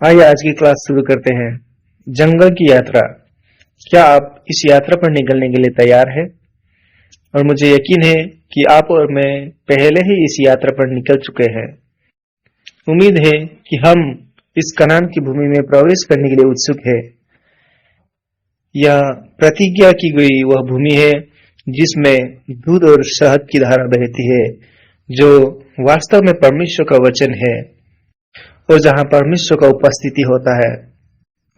आइए आज की क्लास शुरू करते हैं। जंगल की यात्रा। क्या आप इस यात्रा पर निकलने के लिए तैयार हैं? और मुझे यकीन है कि आप और मैं पहले ही इस यात्रा पर निकल चुके हैं। उम्मीद है कि हम इस कनान की भूमि में प्रवेश करने के लिए उत्सुक हैं। यह प्रतिज्ञा की गई वह भूमि है जिसमें दूध और शहद की धारा बहती है, जो वास्तव में परमेश्वर का वचन है और जहां परमेश्वर का उपस्थिति होता है।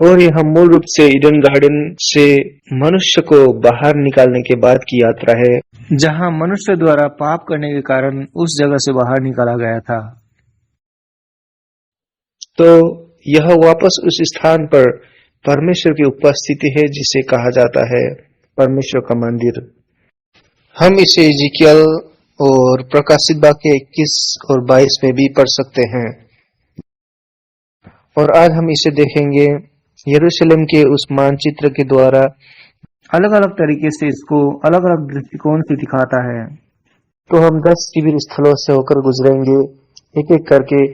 और यह मूल रूप से ईडन गार्डन से मनुष्य को बाहर निकालने के बाद की यात्रा है, जहां मनुष्य द्वारा पाप करने के कारण उस जगह से बाहर निकाला गया था। तो यह वापस उस स्थान पर परमेश्वर की उपस्थिति है जिसे कहा जाता है परमेश्वर का मंदिर। हम इसे इज़िकियल और प्रकाशित वाक्य 21 और 22 में भी पढ़ सकते हैं। और आज हम इसे देखेंगे यरूशलेम के उस मानचित्र के द्वारा। अलग अलग तरीके से इसको अलग अलग दृष्टिकोण से दिखाता है। तो हम 10 शिविर स्थलों से होकर गुजरेंगे एक एक करके,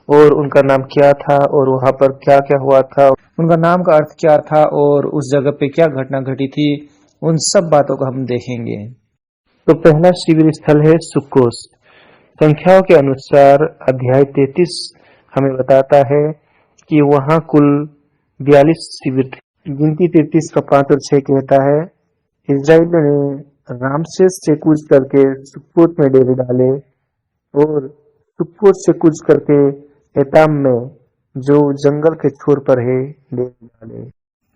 और उनका नाम क्या था और वहां पर क्या क्या हुआ था, उनका नाम का अर्थ क्या था और उस जगह पे क्या घटना घटी थी, उन सब बातों को हम देखेंगे। तो पहला शिविर स्थल है सुक्कोत। संख्याओं के अनुसार अध्याय 33 हमें बताता है कि वहां कुल 42 शिविर थे। गिनती 33 का 5 और 6 कहता है, इजराइलियों ने रामसेस से कूच करके सुक्कोत में डेरे डाले और सुक्कोत से कूच करके एताम में, जो जंगल के छोर पर है, डेरे डाले।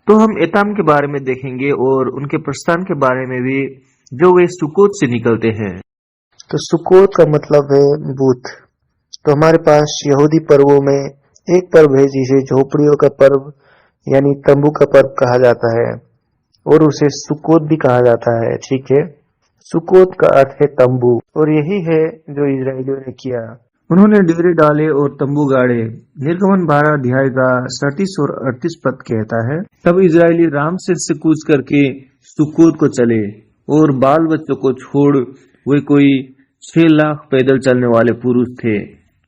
तो हम एताम के बारे में देखेंगे और उनके प्रस्थान के बारे में भी, जो वे सुक्कोत से निकलते हैं। तो सुक्कोत का मतलब है बूथ। तो हमारे पास यहूदी पर्वों में एक पर्व है जिसे झोपड़ियों का पर्व यानी तंबू का पर्व कहा जाता है, और उसे सुक्कोत भी कहा जाता है। ठीक है, सुक्कोत का अर्थ है तंबू, और यही है जो इजरायलियों ने किया। उन्होंने डेरे डाले और तंबू गाड़े। निर्गमन 12 अध्याय का 37 और 38 पद कहता है, तब इजरायली रामसेस से कूच करके सुक्कोत को चले, और बाल बच्चों को छोड़ वे कोई 6 लाख पैदल चलने वाले पुरुष थे।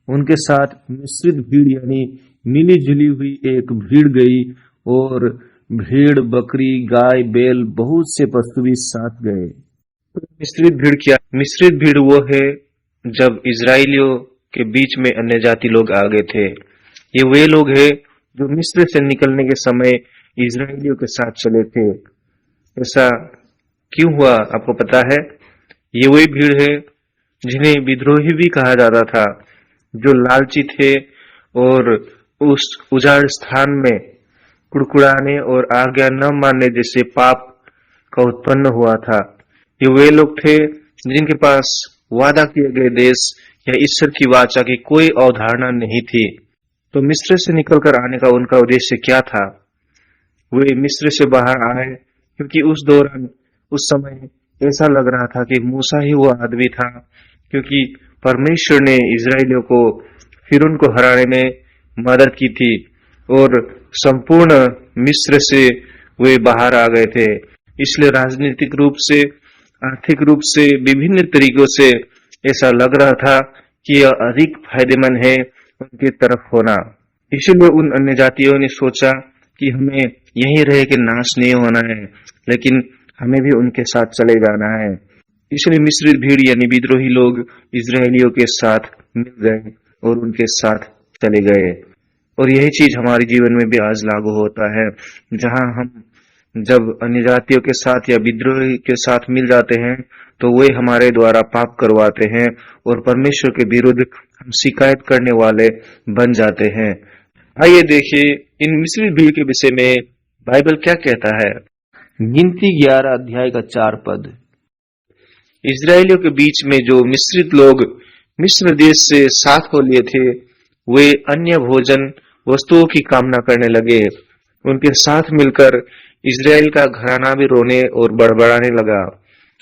उनके साथ मिश्रित भीड़ यानी मिली जुली हुई एक भीड़ गई, और भेड़, बकरी, गाय, बैल, बहुत से पशु भी साथ गए। मिश्रित भीड़ क्या? मिश्रित भीड़ वो है जब इजरायलियों के बीच में अन्य जाति लोग आ गए थे। ये वे लोग हैं जो मिस्र से निकलने के समय इजरायलियों के साथ चले थे। ऐसा क्यों हुआ आपको पता है? ये वही भीड़ है जिन्हें विद्रोही भी कहा जाता था, जो लालची थे और उस उजाड़ स्थान में कुड़कुड़ाने और आज्ञा न मानने जैसे पाप का उत्पन्न हुआ था। ये वे लोग थे जिनके पास वादा किए गए देश या ईश्वर की वाचा की कोई अवधारणा नहीं थी। तो मिस्र से निकलकर आने का उनका उद्देश्य क्या था? वे मिस्र से बाहर आए क्योंकि उस दौरान, उस समय ऐसा लग रहा था कि मूसा ही वो आदमी था, क्योंकि परमेश्वर ने इजरायलियों को फिरौन को हराने में मदद की थी और संपूर्ण मिस्र से वे बाहर आ गए थे। इसलिए राजनीतिक रूप से, आर्थिक रूप से, विभिन्न तरीकों से ऐसा लग रहा था कि यह अधिक फायदेमंद है उनकी तरफ होना। इसीलिए उन अन्य जातियों ने सोचा कि हमें यहीं रह के नाश नहीं होना है, लेकिन हमें भी उनके साथ चले जाना है। इसलिए मिस्र भीड़ यानी विद्रोही लोग इजरायलियों के साथ मिल गए और उनके साथ चले गए। और यही चीज हमारे जीवन में भी आज लागू होता है, जहां हम जब अन्य जातियों के साथ या विद्रोही के साथ मिल जाते हैं तो वे हमारे द्वारा पाप करवाते हैं और परमेश्वर के विरुद्ध हम शिकायत करने वाले बन जाते हैं। आइए देखिए इन मिस्र भीड़ के विषय में बाइबल क्या कहता है। गिनती 11 अध्याय का 4 पद। इजरायलियों के बीच में जो मिश्रित लोग मिस्र देश से साथ हो लिए थे, वे अन्य भोजन वस्तुओं की कामना करने लगे। उनके साथ मिलकर इजराइल का घराना भी रोने और बड़बड़ाने लगा,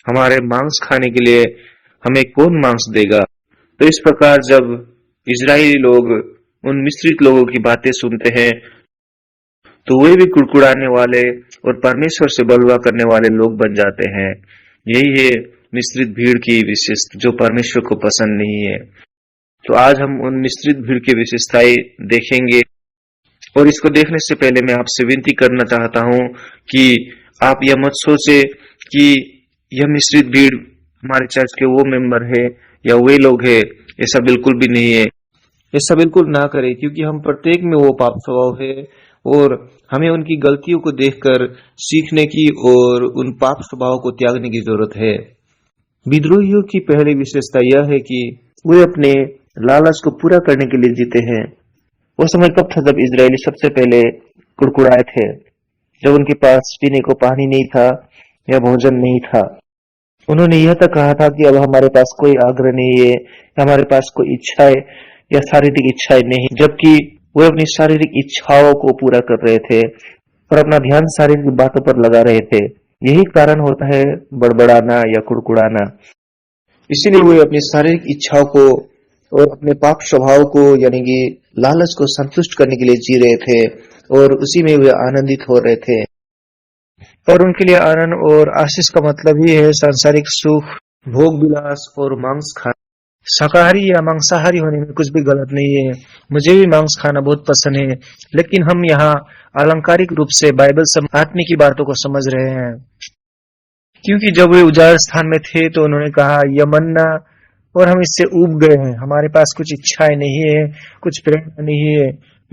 हमारे मांस खाने के लिए हमें कौन मांस देगा? तो इस प्रकार जब इजरायली लोग उन मिश्रित लोगों की बातें सुनते हैं तो वे भी कुड़कुड़ाने वाले और परमेश्वर से बलवा करने वाले लोग बन जाते हैं। यही है मिश्रित भीड़ की विशेषता, जो परमेश्वर को पसंद नहीं है। तो आज हम उन मिश्रित भीड़ की विशेषताएं देखेंगे। और इसको देखने से पहले मैं आपसे विनती करना चाहता हूं कि आप यह मत सोचे कि यह मिश्रित भीड़ हमारे चर्च के वो मेंबर है या वे लोग हैं। ऐसा बिल्कुल भी नहीं है। ऐसा बिल्कुल ना करें, क्योंकि हम प्रत्येक में वो पाप स्वभाव है और हमें उनकी गलतियों को देखकर सीखने की और उन पाप स्वभाव को त्यागने की जरूरत है। विद्रोहियों की पहली विशेषता यह है कि वे अपने लालच को पूरा करने के लिए जीते हैं। वो समय कब था जब इजरायली सबसे पहले कुड़कुड़ाए थे, जब उनके पास पीने को पानी नहीं था या भोजन नहीं था। उन्होंने यह तक कहा था कि अब हमारे पास कोई आग्रह नहीं है, हमारे पास कोई इच्छाएं या शारीरिक इच्छाएं नहीं, जबकि वे अपनी शारीरिक इच्छाओं को पूरा कर रहे थे और अपना ध्यान शारीरिक बातों पर लगा रहे थे। यही कारण होता है बड़बड़ाना या कुड़कुड़ाना। इसीलिए वे अपनी शारीरिक इच्छाओं को और अपने पाप स्वभाव को यानी कि लालच को संतुष्ट करने के लिए जी रहे थे और उसी में वे आनंदित हो रहे थे। और उनके लिए आनंद और आशीष का मतलब ही है सांसारिक सुख, भोग विलास और मांस खाना। शाकाहारी या मांसाहारी होने में कुछ भी गलत नहीं है। मुझे भी मांस खाना बहुत पसंद है, लेकिन हम यहाँ अलंकारिक रूप से बाइबल से आत्मिक की बातों को समझ रहे हैं। क्योंकि जब वे उजाड़ स्थान में थे तो उन्होंने कहा यह मन्ना और हम इससे ऊब गए हैं, हमारे पास कुछ इच्छाएं नहीं है, कुछ प्रेरणा नहीं है।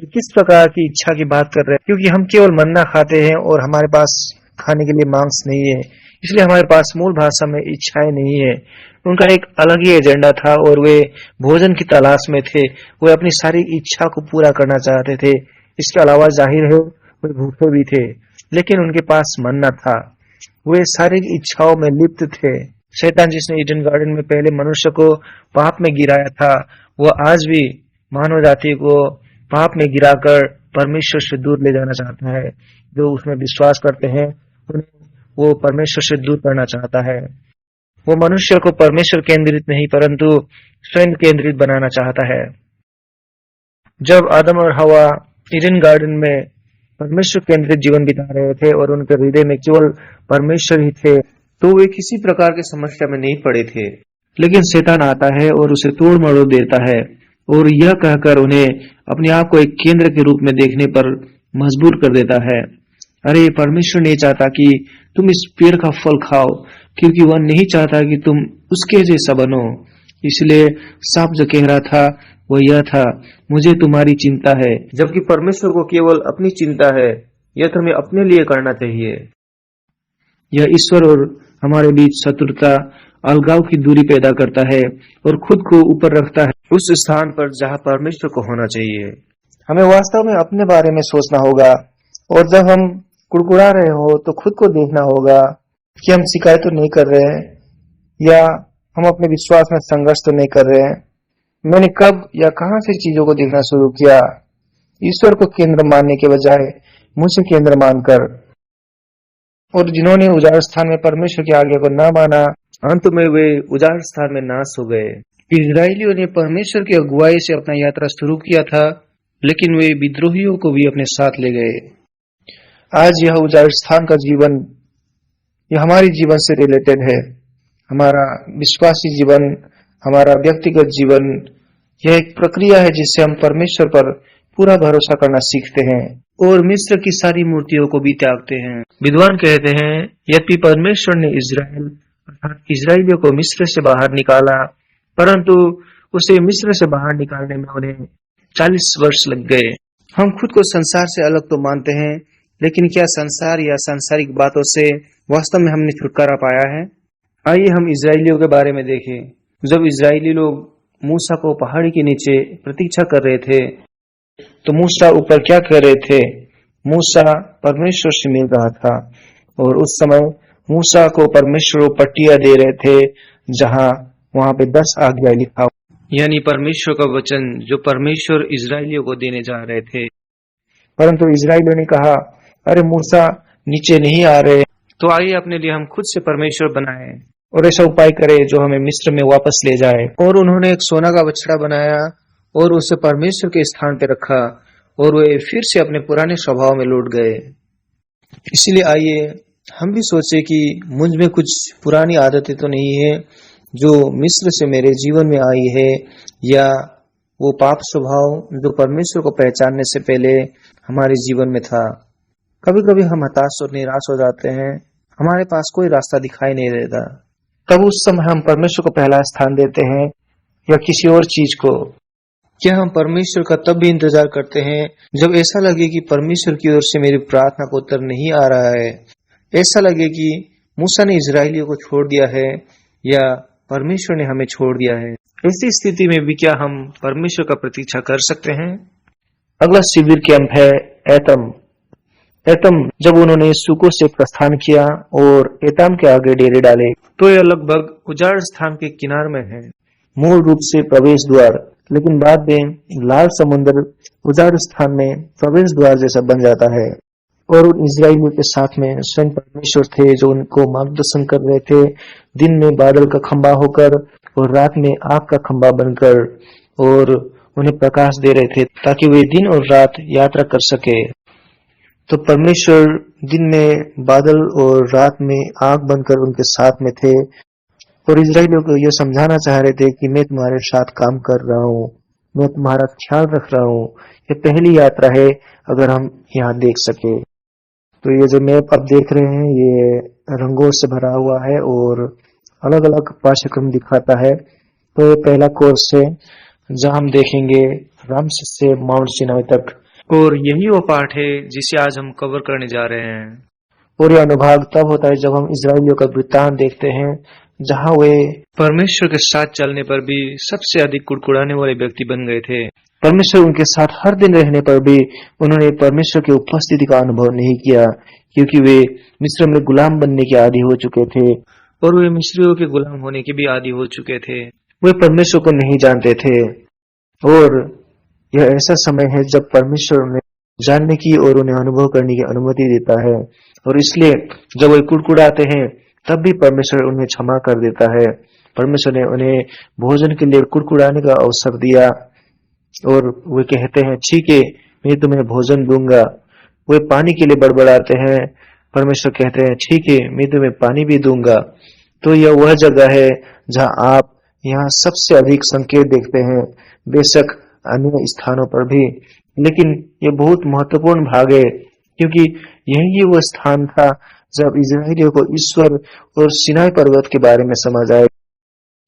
किस प्रकार की इच्छा की बात कर रहे हैं? क्योंकि हम केवल मन्ना खाते हैं और हमारे पास खाने के लिए मांस नहीं है, इसलिए हमारे पास मूल भाषा में इच्छाएं नहीं है। उनका एक अलग ही एजेंडा था और वे भोजन की तलाश में थे। वे अपनी सारी इच्छा को पूरा करना चाहते थे। इसके अलावा जाहिर है वे भूखे भी थे, लेकिन उनके पास मन्ना था। वे शारीरिक इच्छाओं में लिप्त थे। शैतान जिसने ईडन गार्डन में पहले मनुष्य को पाप में गिराया था, वह आज भी मानव जाति को पाप में गिराकर परमेश्वर से दूर ले जाना चाहता है। जो उसमें विश्वास करते हैं उन्हें वो परमेश्वर से दूर करना चाहता है। वो मनुष्य को परमेश्वर केंद्रित नहीं परंतु स्वयं केंद्रित बनाना चाहता है। जब आदम और हवा ईडन गार्डन में परमेश्वर केंद्रित जीवन बिता रहे थे और उनके हृदय में केवल परमेश्वर ही थे, तो वे किसी प्रकार की समस्या में नहीं पड़े थे। लेकिन शैतान आता है और उसे तोड़ मरोड़ देता है और यह कहकर उन्हें अपने आप को एक केंद्र के रूप में देखने पर मजबूर कर देता है। अरे परमेश्वर नहीं चाहता कि तुम इस पेड़ का फल खाओ, क्योंकि वह नहीं चाहता कि तुम उसके जैसा बनो। इसलिए सांप जो कह रहा था वह यह था, मुझे तुम्हारी चिंता है, जबकि परमेश्वर को केवल अपनी चिंता है। यह तो हमें अपने लिए करना चाहिए। यह ईश्वर और हमारे बीच शत्रुता, अलगाव की दूरी पैदा करता है और खुद को ऊपर रखता है उस स्थान पर जहां परमेश्वर को होना चाहिए। हमें वास्तव में अपने बारे में सोचना होगा और जब हम कुड़कुड़ा रहे हो तो खुद को देखना होगा कि हम शिकायत तो नहीं कर रहे हैं या हम अपने विश्वास में संघर्ष तो नहीं कर रहे हैं। मैंने कब या कहां से चीजों को देखना शुरू किया, ईश्वर को केंद्र मानने के बजाय मुझे केंद्र मानकर। और जिन्होंने उजाड़ स्थान में परमेश्वर की आज्ञा को न माना, अंत में वे उजाड़ स्थान में नाश हो गए। इजरायलियों ने परमेश्वर की अगुवाई से अपना यात्रा शुरू किया था, लेकिन वे विद्रोहियों को भी अपने साथ ले गए। आज यह उजाड़ स्थान का जीवन यह हमारे जीवन से रिलेटेड है। हमारा विश्वासी जीवन, हमारा व्यक्तिगत जीवन, यह एक प्रक्रिया है जिससे हम परमेश्वर पर पूरा भरोसा करना सीखते हैं और मिस्र की सारी मूर्तियों को भी त्यागते हैं। विद्वान कहते हैं, यद्यपि परमेश्वर ने इजराइलियों को मिस्र से बाहर निकाला, परंतु उसे मिस्र से बाहर निकालने में उन्हें 40 वर्ष लग गए। हम खुद को संसार से अलग तो मानते हैं, लेकिन क्या संसार या सांसारिक बातों से वास्तव में हमने छुटकारा पाया है? आइए हम इजराइलियों के बारे में देखें। जब इजरायली लोग मूसा को पहाड़ी के नीचे प्रतीक्षा कर रहे थे, तो मूसा ऊपर क्या कर रहे थे? मूसा परमेश्वर से मिल रहा था और उस समय मूसा को परमेश्वर पट्टियां दे रहे थे जहां वहां पे 10 आज्ञा लिखा, यानी परमेश्वर का वचन जो परमेश्वर इजरायलियों को देने जा रहे थे। परंतु इजरायलियों ने कहा, अरे मूसा नीचे नहीं आ रहे, तो आइए अपने लिए हम खुद से परमेश्वर बनाए और ऐसा उपाय करें जो हमें मिस्र में वापस ले जाए। और उन्होंने एक सोना का बछड़ा बनाया और उसे परमेश्वर के स्थान पर रखा और वे फिर से अपने पुराने स्वभाव में लौट गए। इसलिए आइए हम भी सोचे कि मुझ में कुछ पुरानी आदतें तो नहीं है जो मिस्र से मेरे जीवन में आई है, या वो पाप स्वभाव जो परमेश्वर को पहचानने से पहले हमारे जीवन में था। कभी कभी हम हताश और निराश हो जाते हैं, हमारे पास कोई रास्ता दिखाई नहीं देता। तब उस समय हम परमेश्वर को पहला स्थान देते हैं या किसी और चीज को। क्या हम परमेश्वर का तब भी इंतजार करते हैं जब ऐसा लगे कि परमेश्वर की ओर से मेरी प्रार्थना का उत्तर नहीं आ रहा है, ऐसा लगे कि मूसा ने इजरायलियों को छोड़ दिया है या परमेश्वर ने हमें छोड़ दिया है? ऐसी स्थिति में भी क्या हम परमेश्वर का प्रतीक्षा कर सकते हैं? अगला शिविर कैंप है एतम। जब उन्होंने सुको से प्रस्थान किया और एताम के आगे डेरे डाले तो यह लगभग उजाड़ स्थान के किनारे में है, मूल रूप से प्रवेश द्वार, लेकिन बाद में लाल समुद्र उजाड़ स्थान में प्रवेश द्वार जैसा बन जाता है। और उन इजरायलियों के साथ में स्वयं परमेश्वर थे जो उनको मार्गदर्शन कर रहे थे, दिन में बादल का खंबा होकर और रात में आग का खंबा बनकर, और उन्हें प्रकाश दे रहे थे ताकि वे दिन और रात यात्रा कर सके। तो परमेश्वर दिन में बादल और रात में आग बनकर उनके साथ में थे और इजरायलियों को यह समझाना चाह रहे थे कि मैं तुम्हारे साथ काम कर रहा हूँ, मैं तुम्हारा ख्याल रख रहा हूँ। ये पहली यात्रा है अगर हम यहाँ देख सके। तो ये जो मैप आप देख रहे हैं ये रंगों से भरा हुआ है और अलग अलग पाठ्यक्रम दिखाता है। तो ये पहला कोर्स है जहाँ हम देखेंगे रामसेस से माउंट सिनाई तक, और यही वो पाठ है जिसे आज हम कवर करने जा रहे हैं। और यह अनुभाग तब होता है जब हम इजरायलियों का वृत्तांत देखते हैं जहाँ वे परमेश्वर के साथ चलने पर भी सबसे अधिक कुड़कुड़ाने वाले व्यक्ति बन गए थे। परमेश्वर उनके साथ हर दिन रहने पर भी उन्होंने परमेश्वर की उपस्थिति का अनुभव नहीं किया, क्योंकि वे मिस्र में गुलाम बनने के आदी हो चुके थे और वे मिस्रियों के गुलाम होने के भी आदी हो चुके थे। वे परमेश्वर को नहीं जानते थे और यह ऐसा समय है जब परमेश्वर उन्हें जानने की और उन्हें अनुभव करने की अनुमति देता है, और इसलिए जब वे कुड़कुड़ाते हैं तब भी परमेश्वर उन्हें क्षमा कर देता है। परमेश्वर ने उन्हें भोजन के लिए कुड़कुड़ाने का अवसर दिया और वे कहते हैं ठीक है मैं तुम्हें भोजन दूंगा। वे पानी के लिए बड़बड़ाते हैं, परमेश्वर कहते हैं ठीक है मैं तुम्हें पानी भी दूंगा। तो यह वह जगह है जहां आप यहाँ सबसे अधिक संकेत देखते हैं, बेशक अन्य स्थानों पर भी, लेकिन यह बहुत महत्वपूर्ण भाग है क्योंकि यही वो स्थान था जब इजरायलियों को ईश्वर और सिनाई पर्वत के बारे में समझ आए।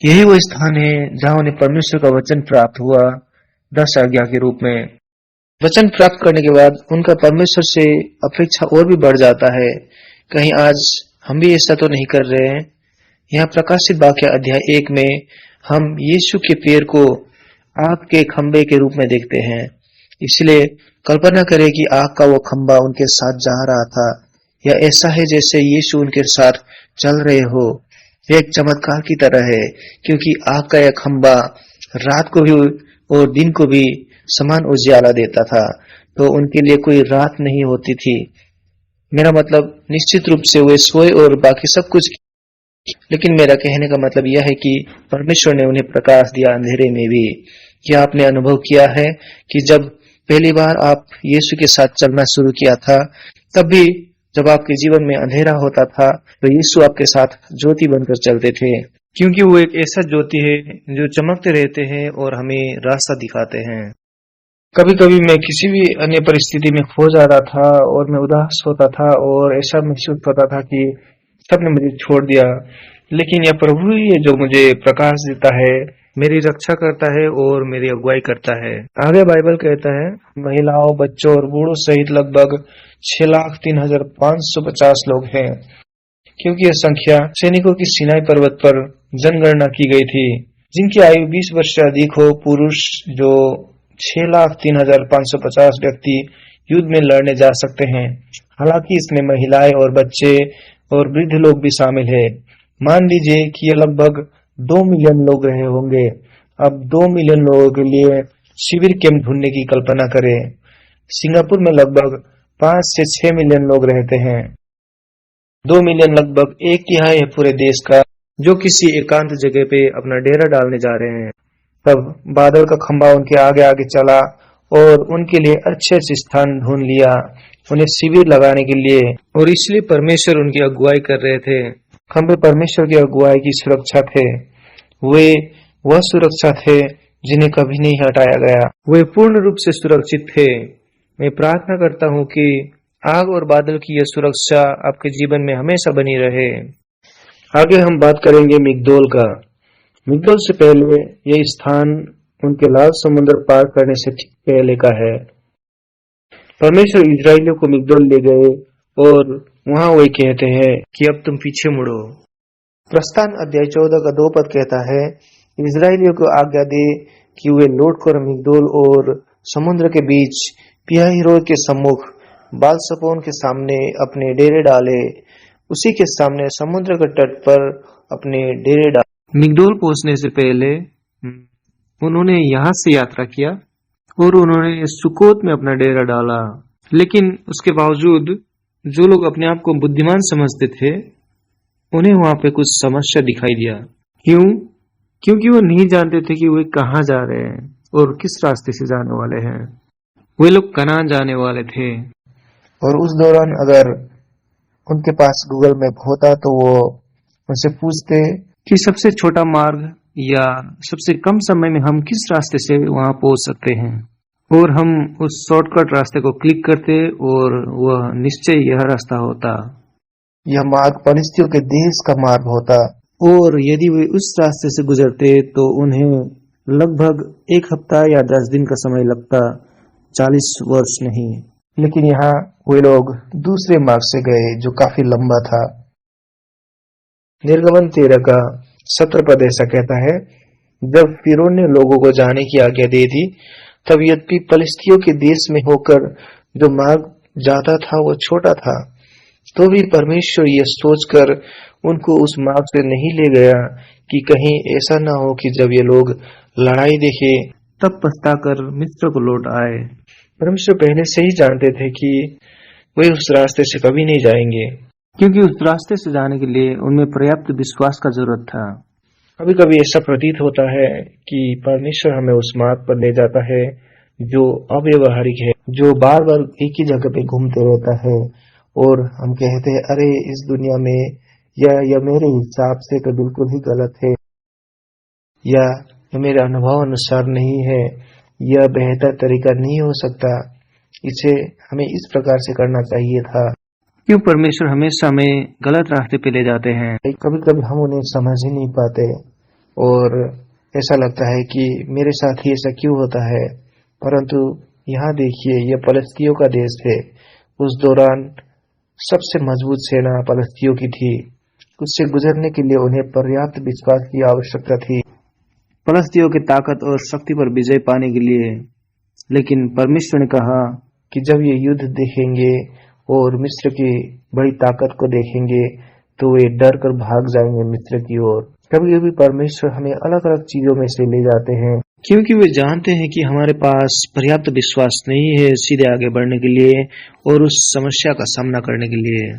यही वो स्थान है जहां उन्हें परमेश्वर का वचन प्राप्त हुआ 10 आज्ञा के रूप में। वचन प्राप्त करने के बाद उनका परमेश्वर से अपेक्षा और भी बढ़ जाता है। कहीं आज हम भी ऐसा तो नहीं कर रहे हैं? यहाँ प्रकाशित वाक्य अध्याय 1 में हम यीशु के पैर को आग के खंबे के रूप में देखते हैं। इसलिए कल्पना करें कि आग का वो खंबा उनके साथ जा रहा था, या ऐसा है जैसे यीशु उनके साथ चल रहे हो। यह एक चमत्कार की तरह है क्योंकि आग का यह खंबा रात को भी और दिन को भी समान उजियाला देता था, तो उनके लिए कोई रात नहीं होती थी। मेरा मतलब निश्चित रूप से वे सोए और बाकी सब कुछ, लेकिन मेरा कहने का मतलब यह है कि परमेश्वर ने उन्हें प्रकाश दिया अंधेरे में भी। क्या आपने अनुभव किया है कि जब पहली बार आप यीशु के साथ चलना शुरू किया था, तब भी जब आपके जीवन में अंधेरा होता था तो यीशु आपके साथ ज्योति बनकर चलते थे, क्योंकि वो एक ऐसा ज्योति है जो चमकते रहते हैं और हमें रास्ता दिखाते हैं। कभी कभी मैं किसी भी अन्य परिस्थिति में खो जा रहा था और मैं उदास होता था और ऐसा महसूस होता था कि सबने मुझे छोड़ दिया, लेकिन यह प्रभु ही है जो मुझे प्रकाश देता है, मेरी रक्षा करता है और मेरी अगुवाई करता है। आगे बाइबल कहता है महिलाओं, बच्चों और बूढ़ों सहित लगभग 6,03,550 लोग हैं, क्योंकि यह संख्या सैनिकों की सिनाई पर्वत पर जनगणना की गई थी। जिनकी आयु 20 वर्ष से अधिक हो, पुरुष जो 6,03,550 व्यक्ति युद्ध में लड़ने जा सकते हैं। हालांकि इसमें महिलाएं और बच्चे और वृद्ध लोग भी शामिल है। मान लीजिए कि यह लगभग 2 मिलियन लोग रहे होंगे। अब 2 मिलियन लोगों के लिए शिविर कैंप ढूंढने की कल्पना करें। सिंगापुर में लगभग 5 से 6 मिलियन लोग रहते हैं। 2 मिलियन लगभग 1/3 है पूरे देश का, जो किसी एकांत जगह पे अपना डेरा डालने जा रहे हैं। तब बादल का खंबा उनके आगे आगे चला और उनके लिए अच्छे से स्थान ढूंढ लिया, उन्हें शिविर लगाने के लिए, और इसलिए परमेश्वर उनकी अगुवाई कर रहे थे। खंबे परमेश्वर की अगुवाई की सुरक्षा थे। वे वह सुरक्षा थे जिन्हें कभी नहीं हटाया गया। वे पूर्ण रूप से सुरक्षित थे। मैं प्रार्थना करता हूँ कि आग और बादल की यह सुरक्षा आपके जीवन में हमेशा बनी रहे। आगे हम बात करेंगे मिग्दोल का। मिग्दोल से पहले यह स्थान उनके लाल समुद्र पार करने से ठीक पहले का है। परमेश्वर इजरायलियों को मिग्दोल ले गए और वहां वे कहते हैं कि अब तुम पीछे मुड़ो। प्रस्थान अध्याय 14 का 2 पद कहता है, इजरायलियों को आज्ञा दे कि वे लौटकर मिग्दोल और समुद्र के बीच पिहाहिरोत के सम्मुख बालसपोन के सामने अपने डेरे डाले। उसी के सामने समुद्र के तट पर अपने डेरे डाले। मिग्दोल पहुंचने से पहले उन्होंने यहाँ से यात्रा किया और उन्होंने सुकोत में अपना डेरा डाला। लेकिन उसके बावजूद जो लोग अपने आप को बुद्धिमान समझते थे, उन्हें वहां पे कुछ समस्या दिखाई दिया। क्यों? क्योंकि वो नहीं जानते थे कि वे कहाँ जा रहे हैं और किस रास्ते से जाने वाले हैं। वे लोग कनान जाने वाले थे और उस दौरान अगर उनके पास गूगल मैप होता तो वो उनसे पूछते कि सबसे छोटा मार्ग या सबसे कम समय में हम किस रास्ते से वहां पहुंच सकते हैं, और हम उस शॉर्टकट रास्ते को क्लिक करते और वह निश्चय यह रास्ता होता। यह मार्ग फलिस्तियों के देश का मार्ग होता और यदि वे उस रास्ते से गुजरते तो उन्हें लगभग 1 हफ्ता या 10 दिन का समय लगता, 40 वर्ष नहीं। लेकिन यहाँ वे लोग दूसरे मार्ग से गए जो काफी लंबा था। निर्गमन 13 का 17 पद ऐसा कहता है, जब फिरौन ने लोगों को जाने की आज्ञा दे दी, तब यद्यपि फलिस्तियों के देश में होकर जो मार्ग जाता था वो छोटा था, तो भी परमेश्वर यह सोचकर उनको उस मार्ग से नहीं ले गया कि कहीं ऐसा ना हो कि जब ये लोग लड़ाई देखे तब पछताकर मिस्र को लौट आए। परमेश्वर पहले से ही जानते थे कि वे उस रास्ते से कभी नहीं जाएंगे, क्योंकि उस रास्ते से जाने के लिए उनमें पर्याप्त विश्वास का जरूरत था। कभी कभी ऐसा प्रतीत होता है कि परमेश्वर हमें उस मार्ग पर ले जाता है जो अव्यवहारिक है, जो बार बार एक ही जगह पे घूमते रहता है, और हम कहते हैं अरे इस दुनिया में यह मेरे हिसाब से तो बिल्कुल ही गलत है, या मेरे अनुभव अनुसार नहीं है, यह बेहतर तरीका नहीं हो सकता, इसे हमें इस प्रकार से करना चाहिए था। क्यों परमेश्वर हमेशा हमें गलत रास्ते पे ले जाते हैं? कभी कभी हम उन्हें समझ ही नहीं पाते और ऐसा लगता है कि मेरे साथ ही ऐसा क्यों होता है। परंतु यहाँ देखिए, यह फलिस्तियों का देश है। उस दौरान सबसे मजबूत सेना फलिस्तियों की थी। उससे गुजरने के लिए उन्हें पर्याप्त विश्वास की आवश्यकता थी, फलिस्तियों की ताकत और शक्ति पर विजय पाने के लिए। लेकिन परमेश्वर ने कहा कि जब ये युद्ध देखेंगे और मिस्र की बड़ी ताकत को देखेंगे तो वे डर कर भाग जाएंगे मिस्र की ओर। कभी कभी परमेश्वर हमें अलग अलग चीजों में से ले जाते हैं क्योंकि वे जानते हैं कि हमारे पास पर्याप्त विश्वास नहीं है सीधे आगे बढ़ने के लिए और उस समस्या का सामना करने के लिए।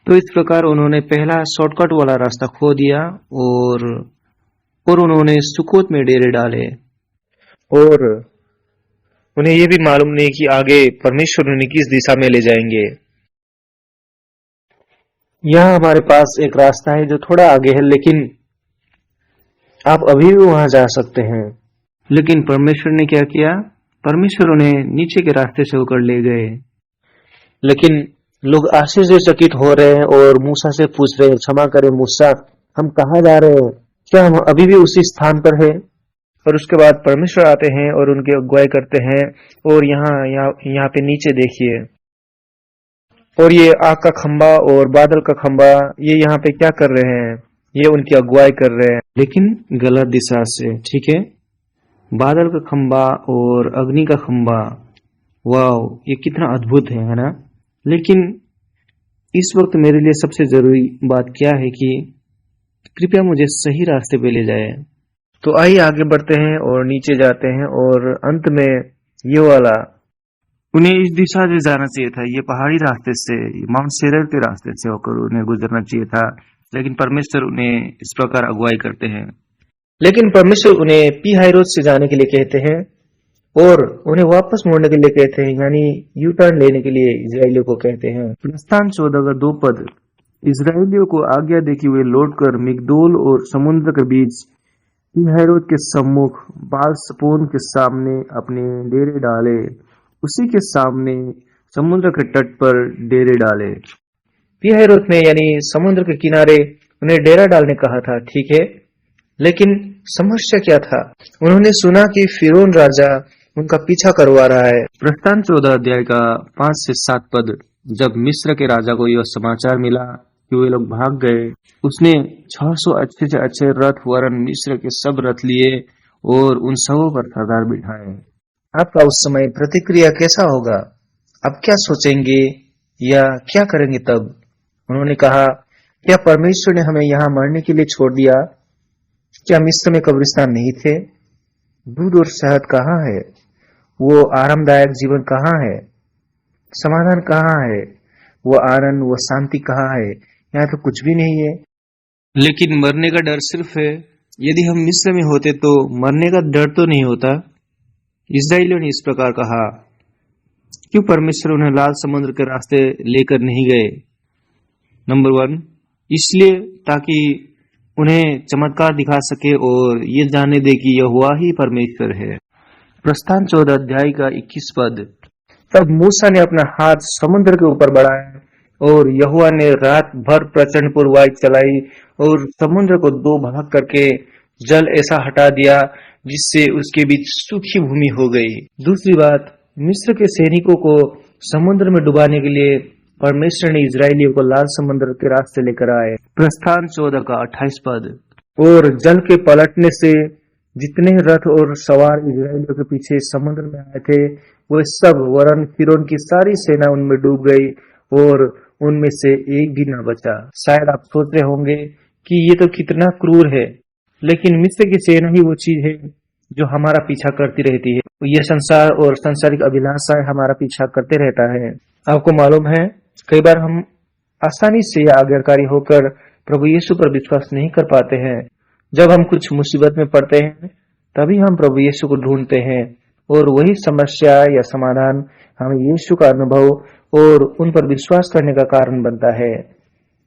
तो इस प्रकार उन्होंने पहला शॉर्टकट वाला रास्ता खो दिया और उन्होंने सुकोत में डेरे डाले, और उन्हें यह भी मालूम नहीं कि आगे परमेश्वर उन्हें किस दिशा में ले जाएंगे। यहाँ हमारे पास एक रास्ता है जो थोड़ा आगे है, लेकिन आप अभी भी वहां जा सकते हैं। लेकिन परमेश्वर ने क्या किया? परमेश्वर उन्हें नीचे के रास्ते से होकर ले गए। लेकिन लोग आश्चर्यचकित हो रहे हैं और मूसा से पूछ रहे हैं, क्षमा करें मूसा, हम कहाँ जा रहे हैं? क्या हम अभी भी उसी स्थान पर है? और उसके बाद परमेश्वर आते हैं और उनकी अगुवाई करते हैं, और यहाँ पे नीचे देखिए, और ये आग का खंबा और बादल का खंबा ये यहाँ पे क्या कर रहे हैं? ये उनकी अगुवाई कर रहे हैं, लेकिन गलत दिशा से। ठीक है, बादल का खंबा और अग्नि का खंबा, वाह, ये कितना अद्भुत है ना? लेकिन इस वक्त मेरे लिए सबसे जरूरी बात क्या है कि कृपया मुझे सही रास्ते पे ले जाए। तो आइए आगे बढ़ते हैं और नीचे जाते हैं, और अंत में ये वाला, उन्हें इस दिशा से जाना चाहिए था, ये पहाड़ी रास्ते से, माउंट सेरर के रास्ते से होकर उन्हें गुजरना चाहिए था, लेकिन परमेश्वर उन्हें इस प्रकार अगुवाई करते हैं। लेकिन परमेश्वर उन्हें पी हाइरोत से जाने के लिए कहते हैं और उन्हें वापस मुड़ने के लिए कहते हैं, यानी यू टर्न लेने के लिए इजरायलियों को कहते हैं। प्रस्थान 14 का 2 पद, इजरायलियों को आज्ञा दे कि वे लौटकर मिग्दोल और समुद्र के बीच हेरोद के सम्मुख बालसपोन के सामने अपने डेरे डाले, उसी के सामने समुद्र के तट पर डेरे डाले। हेरोद ने यानी समुद्र के किनारे उन्हें डेरा डालने कहा था, ठीक है, लेकिन समस्या क्या था? उन्होंने सुना कि फिरौन राजा उनका पीछा करवा रहा है। प्रस्थान 14 अध्याय का 5 से 7 पद। जब मिस्र के राजा को यह समाचार मिला कि वे लोग भाग गए, उसने 600 अच्छे से अच्छे रथ वरन मिस्र के सब रथ लिए और उन सबों पर सरदार बिठाए। आपका उस समय प्रतिक्रिया कैसा होगा? आप क्या सोचेंगे या क्या करेंगे तब? उन्होंने कहा, क्या परमेश्वर ने हमें यहाँ मरने के लिए छोड़ दिया? क्या मिस्र में कब्रिस्तान नहीं थे? दूध और शहद कहाँ है? वो आरामदायक जीवन कहाँ है? समाधान कहाँ है? वो आनंद, वो शांति कहाँ है? यहाँ तो कुछ भी नहीं है। लेकिन मरने का डर सिर्फ है। यदि हम मिस्र में होते तो मरने का डर तो नहीं होता। इस्राएलियों ने इस प्रकार कहा। क्यों परमेश्वर उन्हें लाल समुद्र के रास्ते लेकर नहीं गए? नंबर 1, इसलिए ताकि उन्हें चमत्कार दिखा सके और ये जाने दे कि यहोवा ही परमेश्वर है। प्रस्थान 14 अध्याय का 21 पद। तब मूसा ने अपना हाथ समुद्र के ऊपर बढ़ाया और यहोवा ने रात भर प्रचंड पूर्वाई चलाई और समुद्र को 2 भाग करके जल ऐसा हटा दिया जिससे उसके बीच सूखी भूमि हो गई। दूसरी बात, मिस्र के सैनिकों को समुद्र में डुबाने के लिए परमेश्वर ने इजरायलियों को लाल समुद्र के रास्ते लेकर आए। प्रस्थान 14 का 28 पद। और जल के पलटने से जितने रथ और सवार इजरायलियों के पीछे समुद्र में आए थे, वो सब वरन फिरौन की सारी सेना उनमें डूब गई और उनमें से एक भी न बचा। शायद आप सोच रहे होंगे कि ये तो कितना क्रूर है, लेकिन मिस्र की सेना ही वो चीज है जो हमारा पीछा करती रहती है। ये संसार और सांसारिक अभिलाषाएं हमारा पीछा करते रहता है। आपको मालूम है, कई बार हम आसानी से या आज्ञाकारी होकर प्रभु यीशु पर विश्वास नहीं कर पाते हैं। जब हम कुछ मुसीबत में पड़ते हैं तभी हम प्रभु यीशु को ढूंढते हैं और वही समस्या या समाधान हमें यीशु का अनुभव और उन पर विश्वास करने का कारण बनता है।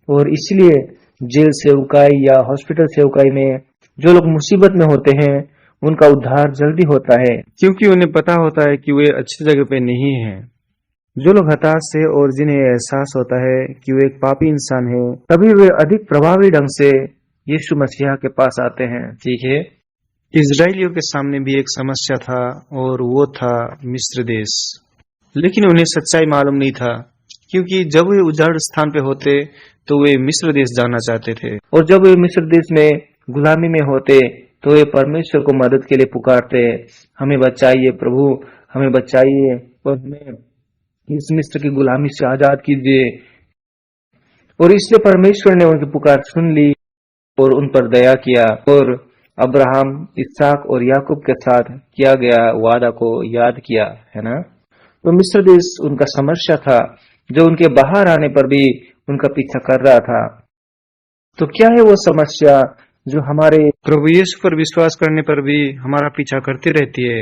और इसलिए जेल सेवकाई या हॉस्पिटल सेवकाई में जो लोग मुसीबत में होते हैं उनका उद्धार जल्दी होता है, क्योंकि उन्हें पता होता है कि वे अच्छी जगह पे नहीं हैं। जो लोग हताश है और जिन्हें एहसास होता है कि वे एक पापी इंसान है, तभी वे अधिक प्रभावी ढंग से यीशु मसीहा के पास आते हैं। ठीक है, इजरायलियों के सामने भी एक समस्या था और वो था मिस्र देश। लेकिन उन्हें सच्चाई मालूम नहीं था, क्योंकि जब वे उजाड़ स्थान पे होते तो वे मिस्र देश जाना चाहते थे, और जब वे मिस्र देश में गुलामी में होते तो वे परमेश्वर को मदद के लिए पुकारते, हमें बचाइए प्रभु, हमें बचाइए और हमें इस मिस्र की गुलामी से आजाद कीजिए। और इसलिए परमेश्वर ने उनकी पुकार सुन ली और उन पर दया किया और अब्राहम, इसहाक और याकूब के साथ किया गया वादा को याद किया, है ना। तो मिस्र देश उनका समस्या था जो उनके बाहर आने पर भी उनका पीछा कर रहा था। तो क्या है वो समस्या जो हमारे प्रभु यीशु पर विश्वास करने पर भी हमारा पीछा करती रहती है?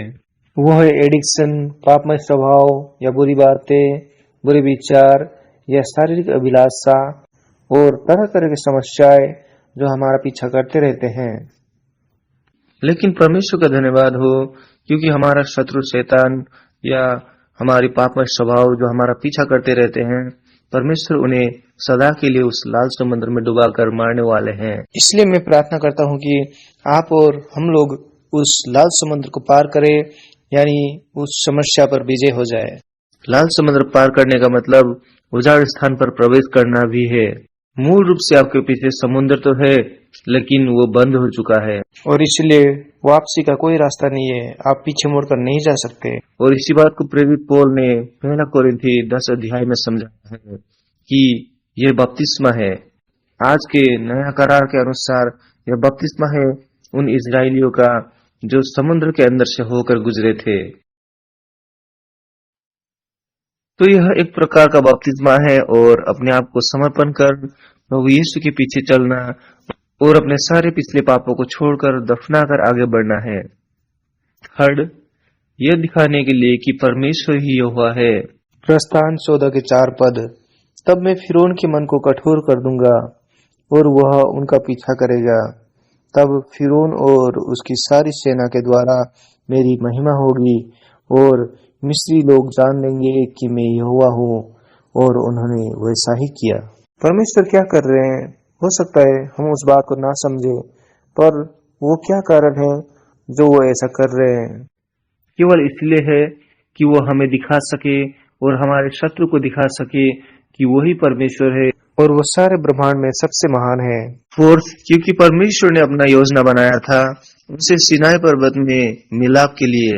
वो है एडिक्शन, पापमय स्वभाव या बुरी बातें, बुरे विचार या शारीरिक अभिलाषा और तरह तरह की समस्याएं जो हमारा पीछा करते रहते हैं। लेकिन परमेश्वर का धन्यवाद हो, क्योंकि हमारा शत्रु शैतान या हमारी पापमय स्वभाव जो हमारा पीछा करते रहते हैं, परमेश्वर उन्हें सदा के लिए उस लाल समुद्र में डुबाकर मारने वाले हैं। इसलिए मैं प्रार्थना करता हूँ कि आप और हम लोग उस लाल समुद्र को पार करें, यानी उस समस्या पर विजय हो जाए। लाल समुद्र पार करने का मतलब उजाड़ स्थान पर प्रवेश करना भी है। मूल रूप से आपके पीछे समुद्र तो है, लेकिन वो बंद हो चुका है और इसलिए वापसी का कोई रास्ता नहीं है। आप पीछे मुड़कर नहीं जा सकते। और इसी बात को प्रेरित पौल ने 1 कोरिन्थी 10 अध्याय में समझाया है कि यह बपतिस्मा है। आज के नया करार के अनुसार यह बपतिस्मा है उन इजरायलियों का जो समुद्र के अंदर से होकर गुजरे थे। तो यह एक प्रकार का बपतिस्मा है और अपने आप को समर्पण कर प्रभु यीशु के पीछे चलना और अपने सारे पिछले पापों को छोड़कर दफनाकर आगे बढ़ना है। थर्ड, यह दिखाने के लिए कि परमेश्वर ही यहोवा है। प्रस्थान 14 के 4 पद। तब मैं फिरौन के मन को कठोर कर दूंगा और वह उनका पीछा करेगा तब फिरौन और उसकी सारी सेना के द्वारा मेरी महिमा होगी और मिस्री लोग जान लेंगे कि मैं यहोवा हूँ। और उन्होंने वैसा ही किया। परमेश्वर क्या कर रहे हैं? हो सकता है हम उस बात को ना समझे, पर वो क्या कारण है जो वो ऐसा कर रहे हैं? केवल इसलिए है कि वो हमें दिखा सके और हमारे शत्रु को दिखा सके कि वही परमेश्वर है और वो सारे ब्रह्मांड में सबसे महान है। फोर्थ, क्योंकि परमेश्वर ने अपना योजना बनाया था उनसे सिनाई पर्वत में मिलाप के लिए।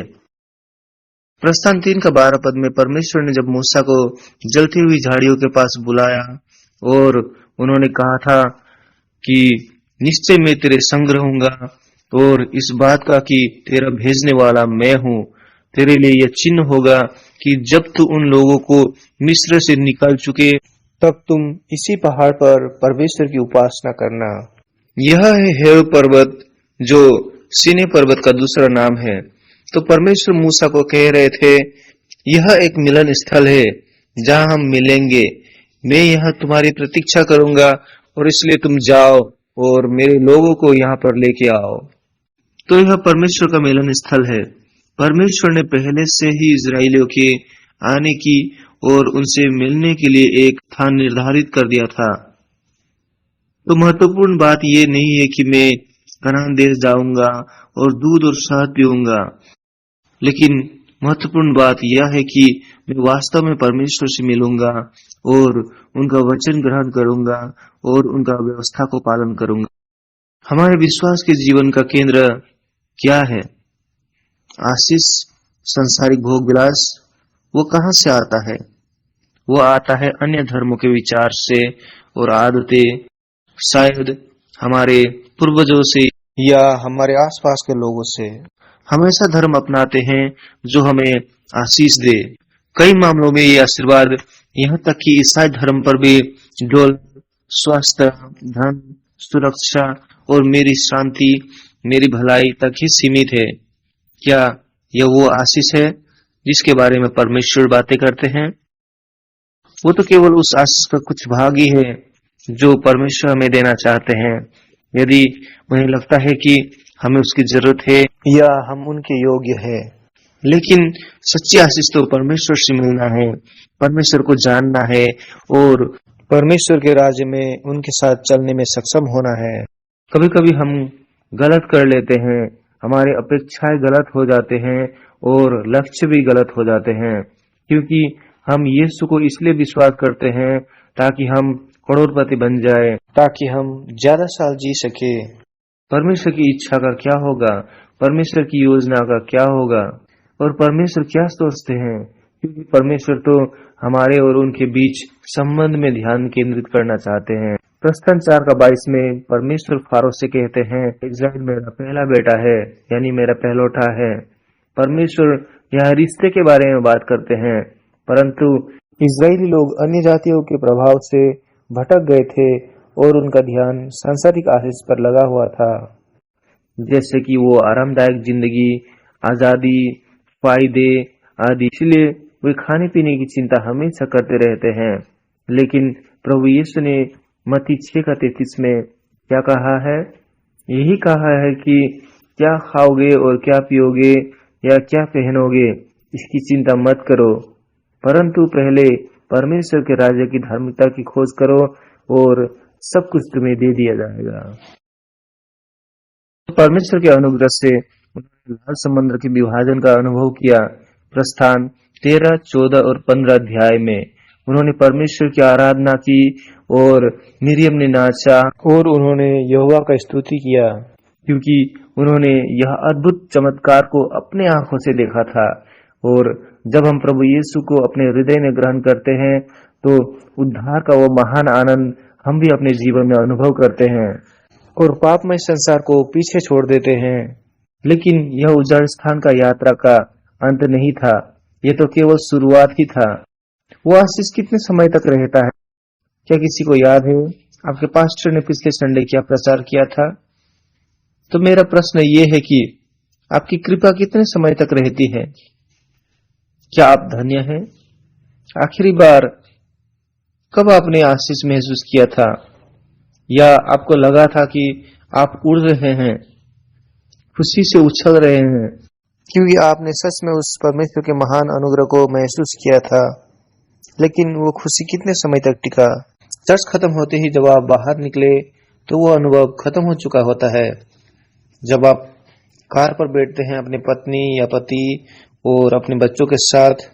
प्रस्थान 3 का 12 पद में परमेश्वर ने जब मूसा को जलती हुई झाड़ियों के पास बुलाया और उन्होंने कहा था कि निश्चय मैं तेरे संग रहूंगा और इस बात का कि तेरा भेजने वाला मैं हूँ, तेरे लिए यह चिन्ह होगा कि जब तू उन लोगों को मिस्र से निकाल चुके तब तुम इसी पहाड़ पर परमेश्वर की उपासना करना। यह है हेर पर्वत जो सीने पर्वत का दूसरा नाम है। तो परमेश्वर मूसा को कह रहे थे, यह एक मिलन स्थल है जहां हम मिलेंगे। मैं यहाँ तुम्हारी प्रतीक्षा करूंगा और इसलिए तुम जाओ और मेरे लोगों को यहाँ पर लेके आओ। तो यह परमेश्वर का मिलन स्थल है। परमेश्वर ने पहले से ही इजराइलियों के आने की और उनसे मिलने के लिए एक स्थान निर्धारित कर दिया था। तो महत्वपूर्ण बात यह नहीं है कि मैं कनान देश जाऊंगा और दूध और शहद पीऊंगा, लेकिन महत्वपूर्ण बात यह है कि मैं वास्तव में परमेश्वर से मिलूंगा और उनका वचन ग्रहण करूंगा और उनका व्यवस्था को पालन करूंगा। हमारे विश्वास के जीवन का केंद्र क्या है? आशीष, संसारिक भोग विलास, वो कहां से आता है? वो आता है अन्य धर्मों के विचार से और आदतें, शायद हमारे पूर्वजों से या हमारे आसपास के लोगों से। हम ऐसा धर्म अपनाते हैं जो हमें आशीष दे। कई मामलों में ये आशीर्वाद यहाँ तक कि ईसाई धर्म पर भी डॉलर, स्वास्थ्य, धन, सुरक्षा और मेरी शांति, मेरी भलाई तक ही सीमित है। क्या यह वो आशीष है जिसके बारे में परमेश्वर बातें करते हैं? वो तो केवल उस आशीष का कुछ भाग ही है जो परमेश्वर हमें देना चाहते हैं। यदि उन्हें लगता है कि हमें उसकी जरूरत है या हम उनके योग्य है, लेकिन सच्ची आशीष तो परमेश्वर से मिलना है, परमेश्वर को जानना है और परमेश्वर के राज्य में उनके साथ चलने में सक्षम होना है। कभी कभी हम गलत कर लेते हैं, हमारे अपेक्षाएं गलत हो जाते हैं और लक्ष्य भी गलत हो जाते हैं, क्योंकि हम यीशु को इसलिए विश्वास करते हैं ताकि हम करोड़पति बन जाए, ताकि हम ज्यादा साल जी सके। परमेश्वर की इच्छा का क्या होगा? परमेश्वर की योजना का क्या होगा? और परमेश्वर क्या सोचते हैं? क्योंकि परमेश्वर तो हमारे और उनके बीच संबंध में ध्यान केंद्रित करना चाहते हैं। प्रस्थान 4 का 22 में परमेश्वर फारो से कहते हैं, इस्राएल मेरा पहला बेटा है, यानी मेरा पहलौठा है। परमेश्वर यहाँ रिश्ते के बारे में बात करते हैं, परंतु इस्राएली लोग अन्य जातियों के प्रभाव से भटक गए थे और उनका ध्यान सांसारिक आशीष पर लगा हुआ था, जैसे कि वो आरामदायक जिंदगी, आजादी, फायदे आदि। इसलिए वे खाने पीने की चिंता हमेशा करते रहते हैं। लेकिन प्रभु यीशु ने मत्ती 6 का 33 में क्या कहा है? यही कहा है कि क्या खाओगे और क्या पियोगे या क्या पहनोगे, इसकी चिंता मत करो, परंतु पहले परमेश्वर के राज्य की धार्मिकता की खोज करो और सब कुछ तुम्हें दे दिया जाएगा। परमेश्वर के अनुग्रह से उन्होंने लाल समुद्र के विभाजन का अनुभव किया। प्रस्थान 13, 14 और 15 अध्याय में उन्होंने परमेश्वर की आराधना की और मिरियम ने नाचा और उन्होंने यहोवा का स्तुति किया, क्योंकि उन्होंने यह अद्भुत चमत्कार को अपने आंखों से देखा था। और जब हम प्रभु यीशु को अपने हृदय में ग्रहण करते हैं तो उद्धार का वो महान आनंद हम भी अपने जीवन में अनुभव करते हैं और पापमय संसार को पीछे छोड़ देते हैं। लेकिन यह उजाड़ स्थान का यात्रा का अंत नहीं था, यह तो केवल शुरुआत ही था। वो आशीष कितने समय तक रहता है? क्या किसी को याद है आपके पास्टर ने पिछले संडे क्या प्रचार किया था? तो मेरा प्रश्न ये है कि आपकी कृपा कितने समय तक रहती है? क्या आप धन्य हैं? आखिरी बार कब आपने आशीष महसूस किया था? या आपको लगा था कि आप उड़ रहे हैं, खुशी से उछल रहे हैं, क्योंकि आपने सच में उस परमेश्वर के महान अनुग्रह को महसूस किया था। लेकिन वो खुशी कितने समय तक टिका? चर्च खत्म होते ही जब आप बाहर निकले तो वो अनुभव खत्म हो चुका होता है। जब आप कार पर बैठते हैं अपनी पत्नी या पति और अपने बच्चों के साथ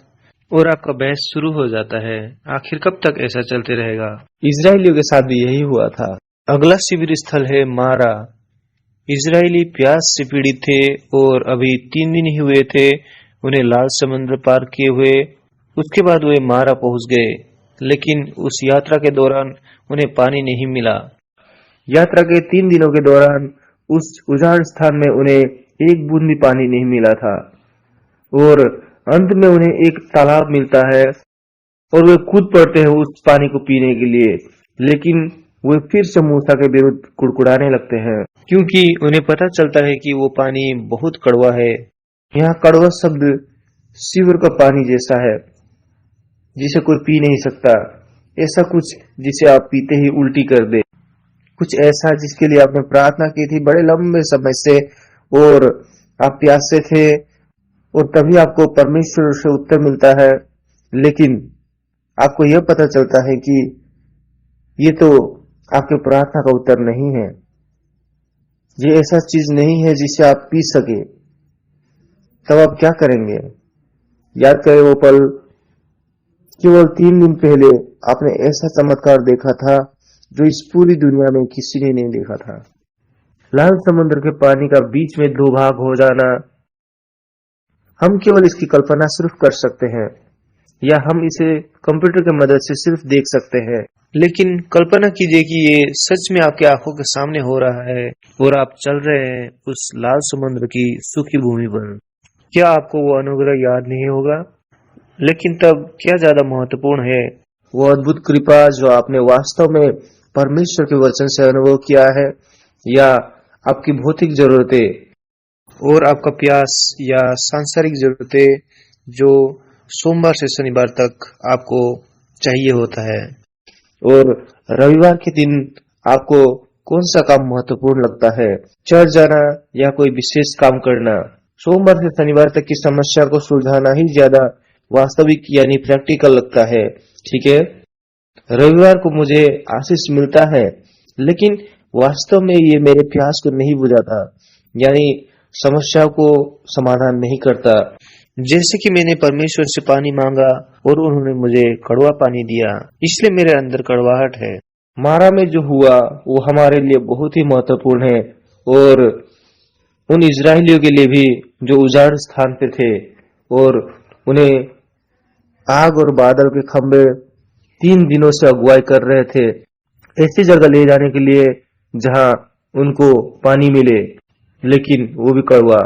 और आपका बहस शुरू हो जाता है, आखिर कब तक ऐसा चलते रहेगा? इजरायलियों के साथ भी यही हुआ था। अगला शिविर स्थल है मारा। इजरायली प्यास से पीड़ित थे और अभी 3 दिन ही हुए थे उन्हें लाल समुद्र पार किए हुए। उसके बाद वे मारा पहुंच गए, लेकिन उस यात्रा के दौरान उन्हें पानी नहीं मिला। यात्रा के 3 दिनों के दौरान उस उजाड़ स्थान में उन्हें एक बूंद भी पानी नहीं मिला था और अंत में उन्हें एक तालाब मिलता है और वे कूद पड़ते हैं उस पानी को पीने के लिए। लेकिन वे फिर से मूसा के विरुद्ध कुड़कुड़ाने लगते हैं, क्योंकि उन्हें पता चलता है कि वो पानी बहुत कड़वा है। यहाँ कड़वा शब्द सीवर का पानी जैसा है, जिसे कोई पी नहीं सकता। ऐसा कुछ जिसे आप पीते ही उल्टी कर दे, कुछ ऐसा जिसके लिए आपने प्रार्थना की थी बड़े लंबे समय से और आप प्यासे थे और तभी आपको परमेश्वर से उत्तर मिलता है, लेकिन आपको यह पता चलता है कि ये तो आपके प्रार्थना का उत्तर नहीं है। ये ऐसा चीज नहीं है जिसे आप पी सके। तब आप क्या करेंगे? याद करें वो पल। केवल 3 दिन पहले आपने ऐसा चमत्कार देखा था जो इस पूरी दुनिया में किसी ने नहीं देखा था। लाल समुद्र के पानी का बीच में 2 भाग हो जाना। हम केवल इसकी कल्पना सिर्फ कर सकते हैं या हम इसे कंप्यूटर की मदद से सिर्फ देख सकते हैं, लेकिन कल्पना कीजिए कि ये सच में आपकी आंखों के सामने हो रहा है और आप चल रहे हैं उस लाल समुद्र की सूखी भूमि पर। क्या आपको वो अनुग्रह याद नहीं होगा? लेकिन तब क्या ज्यादा महत्वपूर्ण है, वो अद्भुत कृपा जो आपने वास्तव में परमेश्वर के वचन से अनुभव किया है, या आपकी भौतिक जरूरतें और आपका प्यास या सांसारिक जरूरतें जो सोमवार से शनिवार तक आपको चाहिए होता है? और रविवार के दिन आपको कौन सा काम महत्वपूर्ण लगता है, चर्च जाना या कोई विशेष काम करना? सोमवार से शनिवार तक की समस्या को सुलझाना ही ज्यादा वास्तविक यानी प्रैक्टिकल लगता है, ठीक है? रविवार को मुझे आशीष मिलता है, लेकिन वास्तव में ये मेरे प्यास को नहीं बुझाता, यानी समस्या को समाधान नहीं करता। जैसे कि मैंने परमेश्वर से पानी मांगा और उन्होंने मुझे कड़वा पानी दिया, इसलिए मेरे अंदर कड़वाहट है। मारा में जो हुआ वो हमारे लिए बहुत ही महत्वपूर्ण है और उन इजरायलियों के लिए भी जो उजाड़ स्थान पे थे और उन्हें आग और बादल के खंबे 3 दिनों से अगुवाई कर रहे थे ऐसी जगह ले जाने के लिए जहां उनको पानी मिले, लेकिन वो भी कड़वा।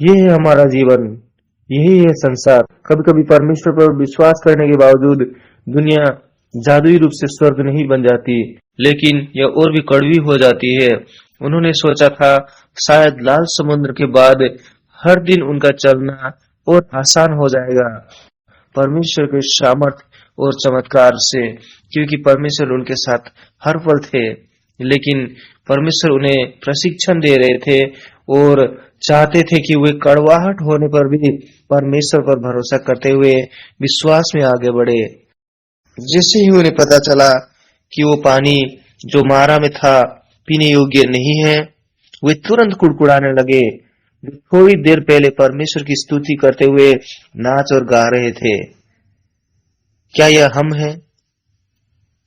ये है हमारा जीवन, यही है संसार। कभी कभी परमेश्वर पर विश्वास करने के बावजूद दुनिया जादुई रूप से स्वर्ग नहीं बन जाती, लेकिन यह और भी कड़वी हो जाती है। उन्होंने सोचा था शायद लाल समुद्र के बाद हर दिन उनका चलना और आसान हो जाएगा परमेश्वर के सामर्थ और चमत्कार से, क्योंकि परमेश्वर उनके साथ हर पल थे। लेकिन परमेश्वर उन्हें प्रशिक्षण दे रहे थे और चाहते थे कि वे कड़वाहट होने पर भी परमेश्वर पर भरोसा करते हुए विश्वास में आगे बढ़े। जैसे ही उन्हें पता चला कि वो पानी जो मारा में था पीने योग्य नहीं है, वे तुरंत कुड़कुड़ाने लगे। वे थोड़ी देर पहले परमेश्वर की स्तुति करते हुए नाच और गा रहे थे। क्या यह हम है?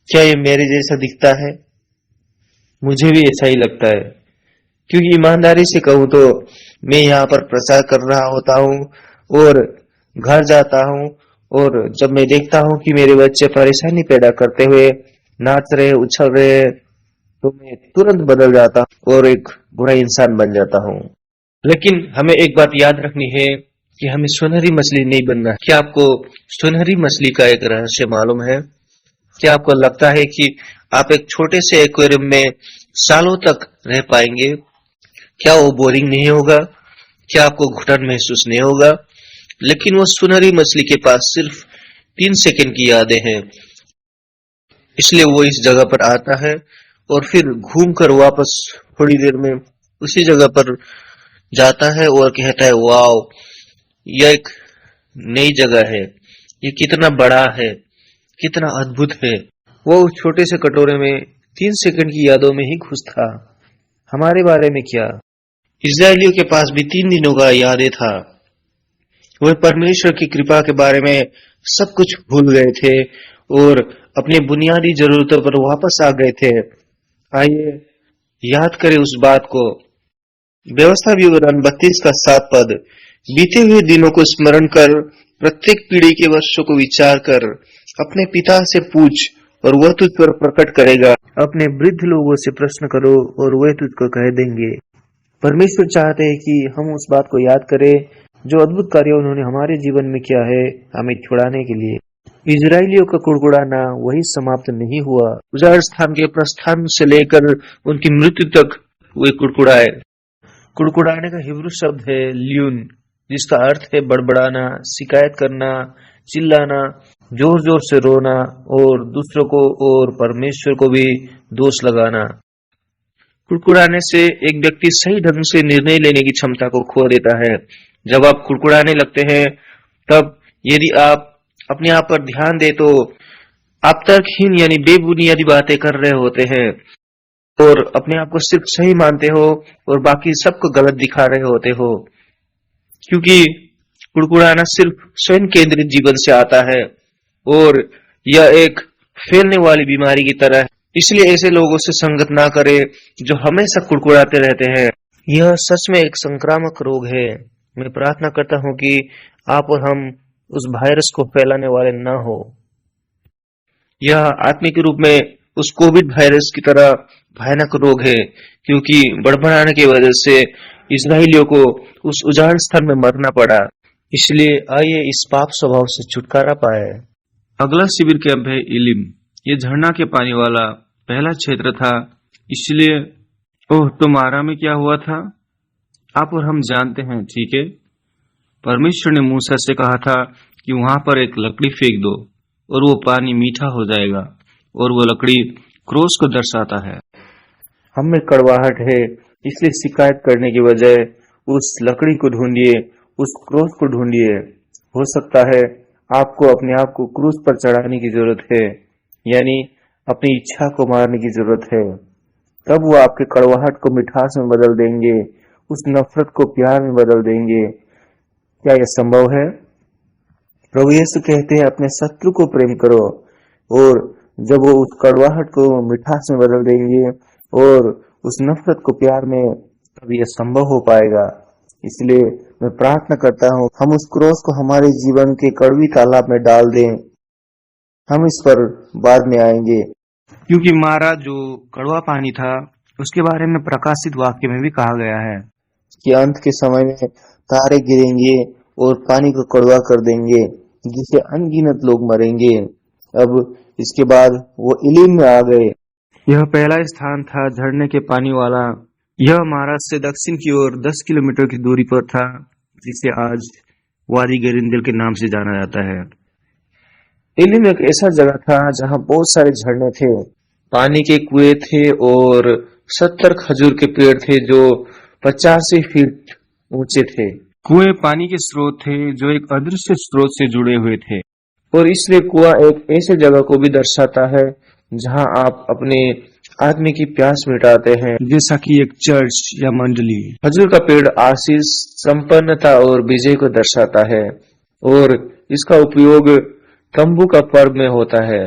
क्या यह मेरे जैसा दिखता है? मुझे भी ऐसा ही लगता है, क्योंकि ईमानदारी से कहूं तो मैं यहाँ पर प्रचार कर रहा होता हूँ और घर जाता हूँ और जब मैं देखता हूँ कि मेरे बच्चे परेशानी पैदा करते हुए नाच रहे उछल रहे, तो मैं तुरंत बदल जाता हूँ और एक बुरा इंसान बन जाता हूँ। लेकिन हमें एक बात याद रखनी है कि हमें सुनहरी मछली नहीं बनना है। क्या आपको सुनहरी मछली का एक रहस्य मालूम है? क्या आपको लगता है कि आप एक छोटे से एक्वेरियम में सालों तक रह पाएंगे? क्या वो बोरिंग नहीं होगा? क्या आपको घुटन महसूस नहीं होगा? लेकिन वो सुनहरी मछली के पास सिर्फ 3 सेकंड की यादें हैं, इसलिए वो इस जगह पर आता है और फिर घूमकर वापस थोड़ी देर में उसी जगह पर जाता है और कहता है, वाओ, यह एक नई जगह है, ये कितना बड़ा है, कितना अद्भुत है। वो उस छोटे से कटोरे में 3 सेकंड की यादों में ही खुश था। हमारे बारे में क्या, इजरायलियों के पास भी 3 दिनों का यादें था। वे परमेश्वर की कृपा के बारे में सब कुछ भूल गए थे और अपनी बुनियादी जरूरतों पर वापस आ गए थे। आइए याद करें उस बात को। व्यवस्था विवरण 32 का 7 पद। बीते हुए दिनों को स्मरण कर, प्रत्येक पीढ़ी के वर्षों को विचार कर, अपने पिता से पूछ और वह तुझ पर प्रकट करेगा। अपने वृद्ध लोगों से प्रश्न करो और वे तुझको कह देंगे। परमेश्वर चाहते हैं कि हम उस बात को याद करें जो अद्भुत कार्य उन्होंने हमारे जीवन में किया है, हमें छुड़ाने के लिए। इजरायलियों का कुड़कुड़ाना वही समाप्त नहीं हुआ। उजाड़ स्थान के प्रस्थान से लेकर उनकी मृत्यु तक वे कुड़कुड़ाए। कुड़कुड़ाने का हिब्रू शब्द है ल्यून, जिसका अर्थ है बड़बड़ाना, शिकायत करना, चिल्लाना, जोर जोर से रोना और दूसरों को और परमेश्वर को भी दोष लगाना। कुड़कुड़ाने से एक व्यक्ति सही ढंग से निर्णय लेने की क्षमता को खो देता है। जब आप कुड़कुड़ाने लगते हैं, तब यदि आप अपने आप पर ध्यान दे तो आप तर्कहीन यानी बेबुनियादी बातें कर रहे होते हैं और अपने आप को सिर्फ सही मानते हो और बाकी सबको गलत दिखा रहे होते हो, क्योंकि कुड़कुड़ाना सिर्फ स्वयं केंद्रित जीवन से आता है और यह एक फैलने वाली बीमारी की तरह है। इसलिए ऐसे लोगों से संगत ना करें जो हमेशा कुड़कुड़ाते रहते हैं। यह सच में एक संक्रामक रोग है। मैं प्रार्थना करता हूं कि आप और हम उस वायरस को फैलाने वाले ना हो। यह आत्मिक रूप में उस कोविड वायरस की तरह भयानक रोग है, क्योंकि बड़बड़ाने की वजह से इजरायलियों को उस उजाड़ स्थान में मरना पड़ा। इसलिए आइए इस पाप स्वभाव से छुटकारा पाए। अगला शिविर कैंप है इलिम। ये झरना के पानी वाला पहला क्षेत्र था। इसलिए ओह, तुम्हारा में क्या हुआ था आप और हम जानते हैं, ठीक है। परमेश्वर ने मूसा से कहा था कि वहां पर एक लकड़ी फेंक दो और वो पानी मीठा हो जाएगा, और वो लकड़ी क्रोस को दर्शाता है। हम में कड़वाहट है, इसलिए शिकायत करने की बजाय उस लकड़ी को ढूंढिए, उस क्रूस को ढूंढिए। हो सकता है आपको अपने आप को क्रूस पर चढ़ाने की जरूरत है, यानी अपनी इच्छा को मारने की जरूरत है। तब वो आपके कड़वाहट को मिठास में बदल देंगे, उस नफरत को प्यार में बदल देंगे। क्या यह संभव है? प्रभु यीशु कहते हैं, अपने शत्रु को प्रेम करो, और जब वो उस कड़वाहट को मिठास में बदल देंगे और उस नफरत को प्यार में, तब यह संभव हो पाएगा। इसलिए मैं प्रार्थना करता हूँ, हम उस क्रोस को हमारे जीवन के कड़वी तालाब में डाल दें। हम इस पर बाद में आएंगे, क्योंकि मारा जो कड़वा पानी था, उसके बारे में प्रकाशित वाक्य में भी कहा गया है कि अंत के समय में तारे गिरेंगे और पानी को कड़वा कर देंगे, जिससे अनगिनत लोग मरेंगे। अब इसके बाद वो इलीम में आ गए। यह पहला स्थान था झरने के पानी वाला। यह महाराज से दक्षिण की ओर 10 किलोमीटर की दूरी पर था, जिसे आज वादी गरिंदल के नाम से जाना जाता है। इलीम एक ऐसा जगह था जहाँ बहुत सारे झरने थे, पानी के कुएं थे और 70 खजूर के पेड़ थे जो 85 फीट ऊंचे थे। कुएं पानी के स्रोत थे जो एक अदृश्य स्रोत से जुड़े हुए थे, और इसलिए कुआं एक ऐसे जगह को भी दर्शाता है जहां आप अपने आदमी की प्यास मिटाते हैं, जैसा कि एक चर्च या मंडली। खजूर का पेड़ आशीष, संपन्नता और विजय को दर्शाता है, और इसका उपयोग तंबू का पर्व में होता है।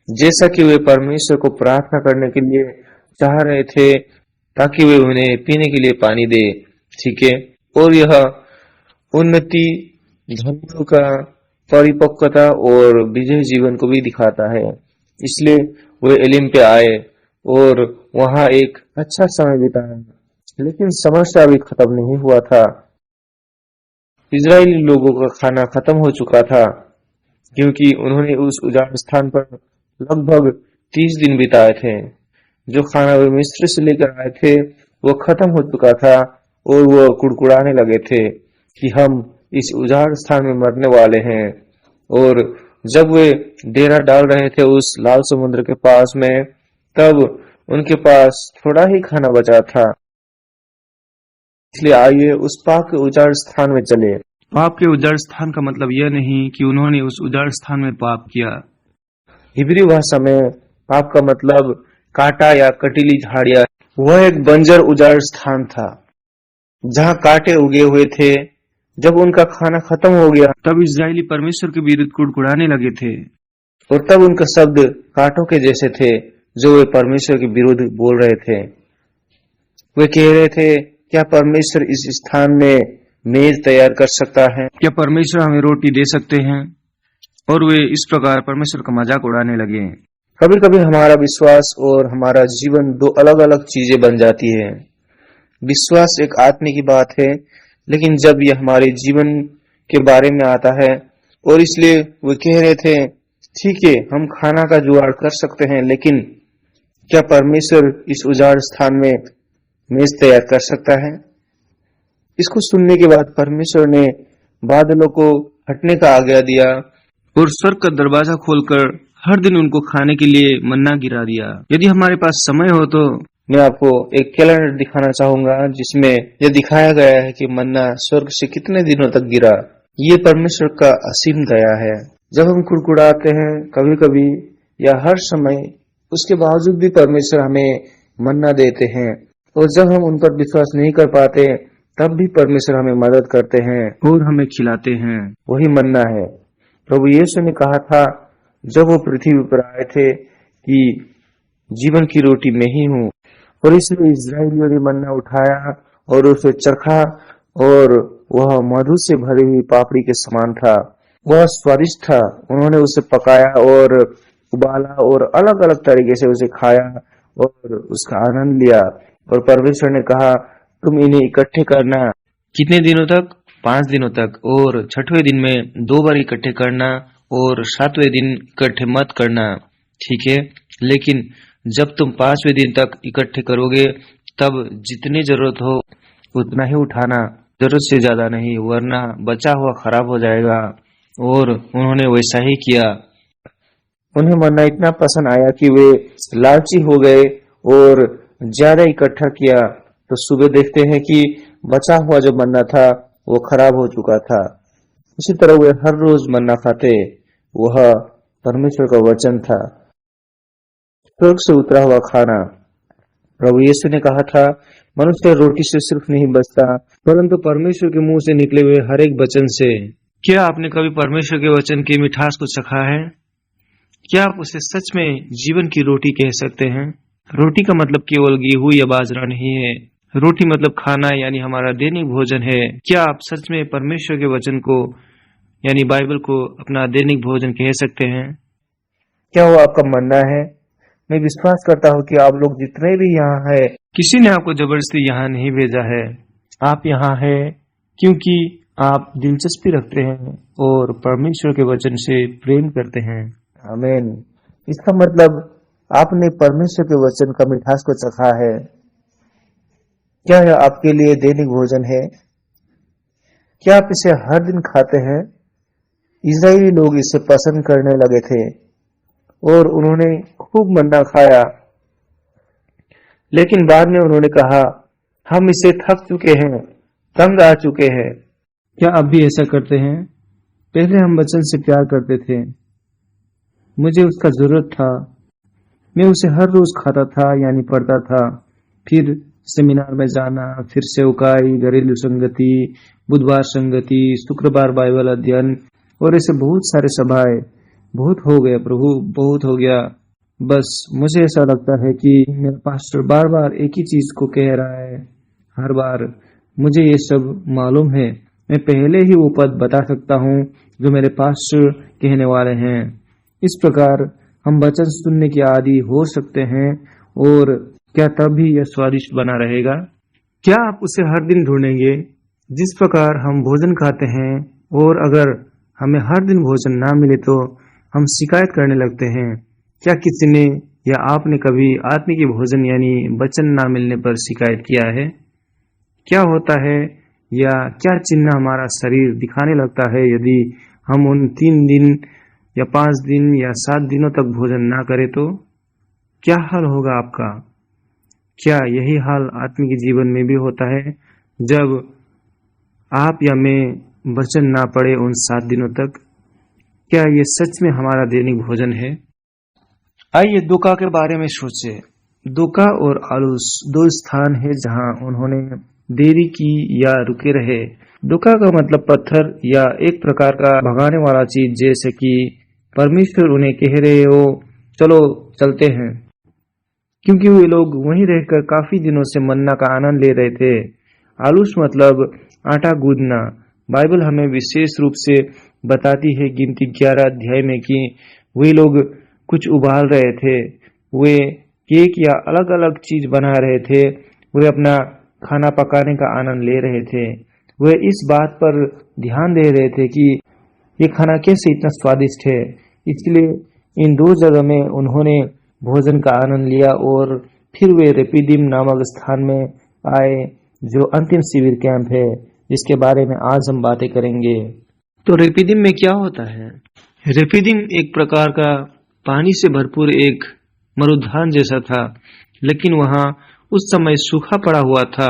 जैसा कि वे परमेश्वर को प्रार्थना करने के लिए चाह रहे थे ताकि वे उन्हें पीने के लिए पानी दे, ठीक है। और यह उन्नति, धर्म का परिपक्वता और विजय जीवन को भी दिखाता है। इसलिए वे एलिम पे आए और वहां एक अच्छा समय बिताया, लेकिन समस्या अभी खत्म नहीं हुआ था। इजरायली लोगों का खाना खत्म हो चुका था, क्योंकि उन्होंने उस उजाड़ स्थान पर लगभग 30 दिन बिताए थे। जो खाना वे मिस्र से लेकर आए थे वो खत्म हो चुका था, और वो कुड़कुड़ाने लगे थे कि हम इस उजाड़ स्थान में मरने वाले हैं। और जब वे डेरा डाल रहे थे उस लाल समुद्र के पास में, तब उनके पास थोड़ा ही खाना बचा था, इसलिए आइए उस पाक के उजाड़ स्थान में चले। पाप के उजाड़ स्थान का मतलब यह नहीं कि उन्होंने उस उजाड़ स्थान में पाप किया। हिब्री भाषा में पाप का मतलब कांटा या कटीली झाड़ियां। वह एक बंजर उजाड़ स्थान था जहां कांटे उगे हुए थे। जब उनका खाना खत्म हो गया तब इजरायली परमेश्वर के विरुद्ध कुड़कुड़ाने लगे थे। और तब उनका शब्द कांटों के जैसे थे जो वे परमेश्वर के विरुद्ध बोल रहे थे। वे कह रहे थे, क्या परमेश्वर इस स्थान में मेज तैयार कर सकता है? क्या परमेश्वर हमें रोटी दे सकते हैं? और वे इस प्रकार परमेश्वर का मजाक उड़ाने लगे। कभी कभी हमारा विश्वास और हमारा जीवन दो अलग अलग चीजें बन जाती है। विश्वास एक आत्मा की बात है, लेकिन जब यह हमारे जीवन के बारे में आता है, और इसलिए वे कह रहे थे, ठीक है, हम खाना का जुगाड़ कर सकते हैं, लेकिन क्या परमेश्वर इस उजाड़ स्थान में मेज तैयार कर सकता है? इसको सुनने के बाद परमेश्वर ने बादलों को हटने का आज्ञा दिया और स्वर्ग का दरवाजा खोलकर हर दिन उनको खाने के लिए मन्ना गिरा दिया। यदि हमारे पास समय हो तो मैं आपको एक कैलेंडर दिखाना चाहूंगा जिसमें यह दिखाया गया है कि मन्ना स्वर्ग से कितने दिनों तक गिरा। ये परमेश्वर का असीम दया है। जब हम कुड़कुड़ाते हैं कभी कभी या हर समय, उसके बावजूद भी परमेश्वर हमें मन्ना देते हैं, और जब हम उन पर विश्वास नहीं कर पाते तब भी परमेश्वर हमें मदद करते हैं और हमें खिलाते हैं। वही मन्ना है। प्रभु यीशु ने कहा था जब वो पृथ्वी पर आए थे कि जीवन की रोटी मैं ही हूँ, और इसलिए इस्राएलियों ने मन्ना उठाया और उसे चखा, और वह मधु से भरी हुई पापड़ी के समान था। वह स्वादिष्ट था। उन्होंने उसे पकाया और उबाला और अलग अलग तरीके से उसे खाया और उसका आनंद लिया। और परमेश्वर ने कहा, तुम इन्हें इकट्ठे करना। कितने दिनों तक? 5 दिनों तक, और 6वें दिन में 2 बार इकट्ठे करना, और 7वें दिन इकट्ठे मत करना, ठीक है? लेकिन जब तुम 5वें दिन तक इकट्ठे करोगे तब जितनी जरूरत हो उतना ही उठाना, जरूरत से ज्यादा नहीं, वरना बचा हुआ खराब हो जाएगा। और उन्होंने वैसा ही किया। उन्हें मन्ना इतना पसंद आया कि वे लालची हो गए और ज्यादा इकट्ठा किया। तो सुबह देखते हैं कि बचा हुआ जो मन्ना था वो खराब हो चुका था। इसी तरह वे हर रोज मन्ना खाते। वह परमेश्वर का वचन था, स्वर्ग से उतरा हुआ खाना। प्रभु यीशु ने कहा था, मनुष्य रोटी से सिर्फ नहीं बचता, परंतु परमेश्वर के मुंह से निकले हुए हर एक वचन से। क्या आपने कभी परमेश्वर के वचन की मिठास को चखा है? क्या आप उसे सच में जीवन की रोटी कह सकते हैं? रोटी का मतलब केवल गेहूं या बाजरा नहीं है। रोटी मतलब खाना, यानी हमारा दैनिक भोजन है। क्या आप सच में परमेश्वर के वचन को यानी बाइबल को अपना दैनिक भोजन कह सकते हैं? क्या वो आपका मन्ना है? मैं विश्वास करता हूँ कि आप लोग जितने भी यहाँ है, किसी ने आपको जबरदस्ती यहाँ नहीं भेजा है। आप यहाँ है क्योंकि आप दिलचस्पी रखते हैं और परमेश्वर के वचन से प्रेम करते हैं। आमीन। इसका मतलब आपने परमेश्वर के वचन का मिठास को चखा है। क्या यह आपके लिए दैनिक भोजन है? क्या आप इसे हर दिन खाते हैं? इजरायली लोग इसे पसंद करने लगे थे और उन्होंने खूब मन्ना खाया, लेकिन बाद में उन्होंने कहा, हम इसे थक चुके हैं, तंग आ चुके हैं। क्या आप भी ऐसा करते हैं? पहले हम वचन से प्यार करते थे, मुझे उसका जरूरत था, मैं उसे हर रोज खाता था यानी पढ़ता था। फिर सेमिनार में जाना, फिर सेवकाई, घरेलू संगति, बुधवार संगति, शुक्रवार बाइबल अध्ययन, और ऐसे बहुत सारे सभाएं। बहुत हो गया प्रभु, बहुत हो गया। बस मुझे ऐसा लगता है कि मेरा पास्टर बार बार एक ही चीज को कह रहा है। हर बार मुझे ये सब मालूम है, मैं पहले ही वो पद बता सकता हूँ जो मेरे पास्टर कहने वाले हैं। इस प्रकार हम वचन सुनने की आदी हो सकते हैं, और क्या तब भी यह स्वादिष्ट बना रहेगा? क्या आप उसे हर दिन ढूंढेंगे जिस प्रकार हम भोजन खाते हैं, और अगर हमें हर दिन भोजन ना मिले तो हम शिकायत करने लगते हैं? क्या किसी ने या आपने कभी आत्मिक भोजन यानी वचन ना मिलने पर शिकायत किया है? क्या होता है या क्या चिन्ह हमारा शरीर दिखाने लगता है यदि हम उन 3 दिन या 5 दिन या 7 दिनों तक भोजन ना करें तो? क्या हाल होगा आपका? क्या यही हाल आत्मिक जीवन में भी होता है जब आप या मैं वचन ना पढ़े उन 7 दिनों तक? क्या ये सच में हमारा दैनिक भोजन है? आइए दुका के बारे में सोचे। दुका और आलूस दो स्थान है जहां उन्होंने देरी की या रुके रहे। दुका का मतलब पत्थर या एक प्रकार का भगाने वाला चीज, जैसे कि परमेश्वर उन्हें कह रहे हो चलो चलते हैं, क्योंकि वे लोग वहीं रहकर काफी दिनों से मन्ना का आनंद ले रहे थे। आलूस मतलब आटा गूंदना। बाइबल हमें विशेष रूप से बताती है गिनती 11 अध्याय में कि वे लोग कुछ उबाल रहे थे, वे केक या अलग अलग चीज बना रहे थे, वे अपना खाना पकाने का आनंद ले रहे थे। वे इस बात पर ध्यान दे रहे थे कि ये खाना कैसे इतना स्वादिष्ट है। इसलिए इन दो जगह में उन्होंने भोजन का आनंद लिया और फिर वे रेपिडिम नामक स्थान में आए, जो अंतिम शिविर कैंप है, जिसके बारे में आज हम बातें करेंगे। तो रेपिडिम में क्या होता है? रेपिडिम एक प्रकार का पानी से भरपूर एक मरुस्थान जैसा था, लेकिन वहां उस समय सूखा पड़ा हुआ था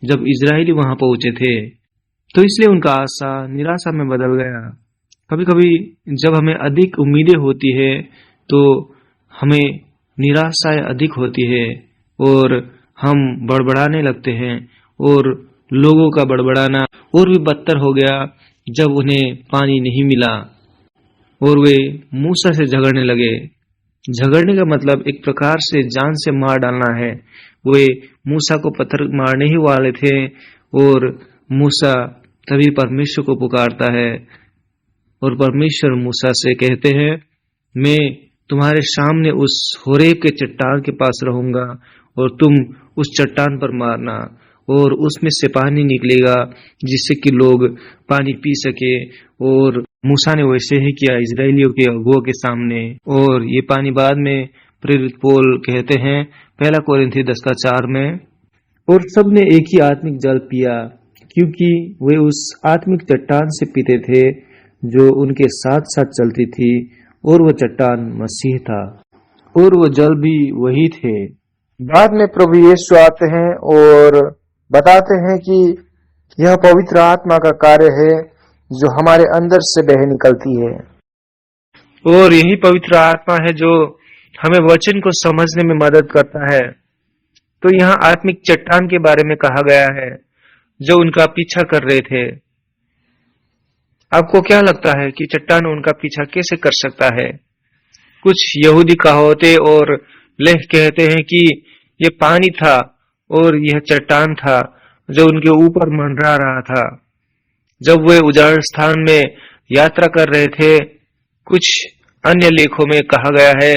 जब इजरायली वहां पहुंचे थे, तो इसलिए उनका आशा निराशा में बदल गया। कभी कभी जब हमें अधिक उम्मीदें होती है तो हमें निराशाएं अधिक होती है और हम बड़बड़ाने लगते हैं, और लोगों का बड़बड़ाना और भी बदतर हो गया जब उन्हें पानी नहीं मिला और वे मूसा से झगड़ने लगे। झगड़ने का मतलब एक प्रकार से जान से मार डालना है। वे मूसा को पत्थर मारने ही वाले थे और मूसा तभी परमेश्वर को पुकारता है और परमेश्वर मूसा से कहते हैं, मैं तुम्हारे सामने उस होरेब के चट्टान के पास रहूंगा और तुम उस चट्टान पर मारना और उसमें से पानी निकलेगा जिससे कि लोग पानी पी सके। और मूसा ने वैसे ही किया इजरायलियों के अगुओं के सामने, और ये पानी बाद में प्रेरित पौल कहते हैं 1 कोरिन्थी 10:4 में, और सब ने एक ही आत्मिक जल पिया, क्योंकि वे उस आत्मिक चट्टान से पीते थे जो उनके साथ साथ चलती थी, और वह चट्टान मसीह था और वो जल भी वही थे। बाद में प्रभु यीशु आते हैं और बताते हैं कि यह पवित्र आत्मा का कार्य है जो हमारे अंदर से बह निकलती है, और यही पवित्र आत्मा है जो हमें वचन को समझने में मदद करता है। तो यहाँ आत्मिक चट्टान के बारे में कहा गया है जो उनका पीछा कर रहे थे। आपको क्या लगता है कि चट्टान उनका पीछा कैसे कर सकता है? कुछ यहूदी कहावतें और लेख कहते हैं कि यह पानी था और यह चट्टान था जो उनके ऊपर मंडरा रहा था जब वे उजाड़ स्थान में यात्रा कर रहे थे। कुछ अन्य लेखों में कहा गया है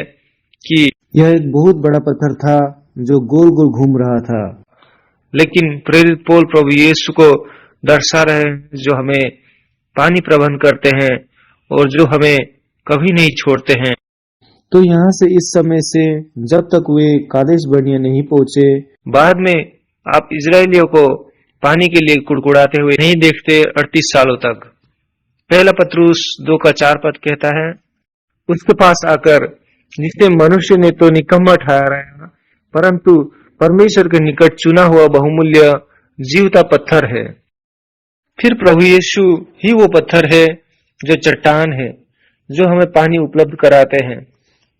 कि यह एक बहुत बड़ा पत्थर था जो गोल गोल घूम रहा था, लेकिन प्रेरित पौल प्रभु यीशु को दर्शा रहे हैं जो हमें पानी प्रबंध करते हैं और जो हमें कभी नहीं छोड़ते हैं। तो यहाँ से इस समय से जब तक वे कादेश बर्निया नहीं पहुंचे, बाद में आप इजरायलियों को पानी के लिए कुड़कुड़ाते हुए नहीं देखते 38 सालों तक। 1 पत्रुस 2:4 कहता है, उसके पास आकर जिसे मनुष्य ने तो निकम्मा ठहराया, परंतु परमेश्वर के निकट चुना हुआ बहुमूल्य जीवता पत्थर है। फिर प्रभु यीशु ही वो पत्थर है जो चट्टान है, जो हमें पानी उपलब्ध कराते हैं।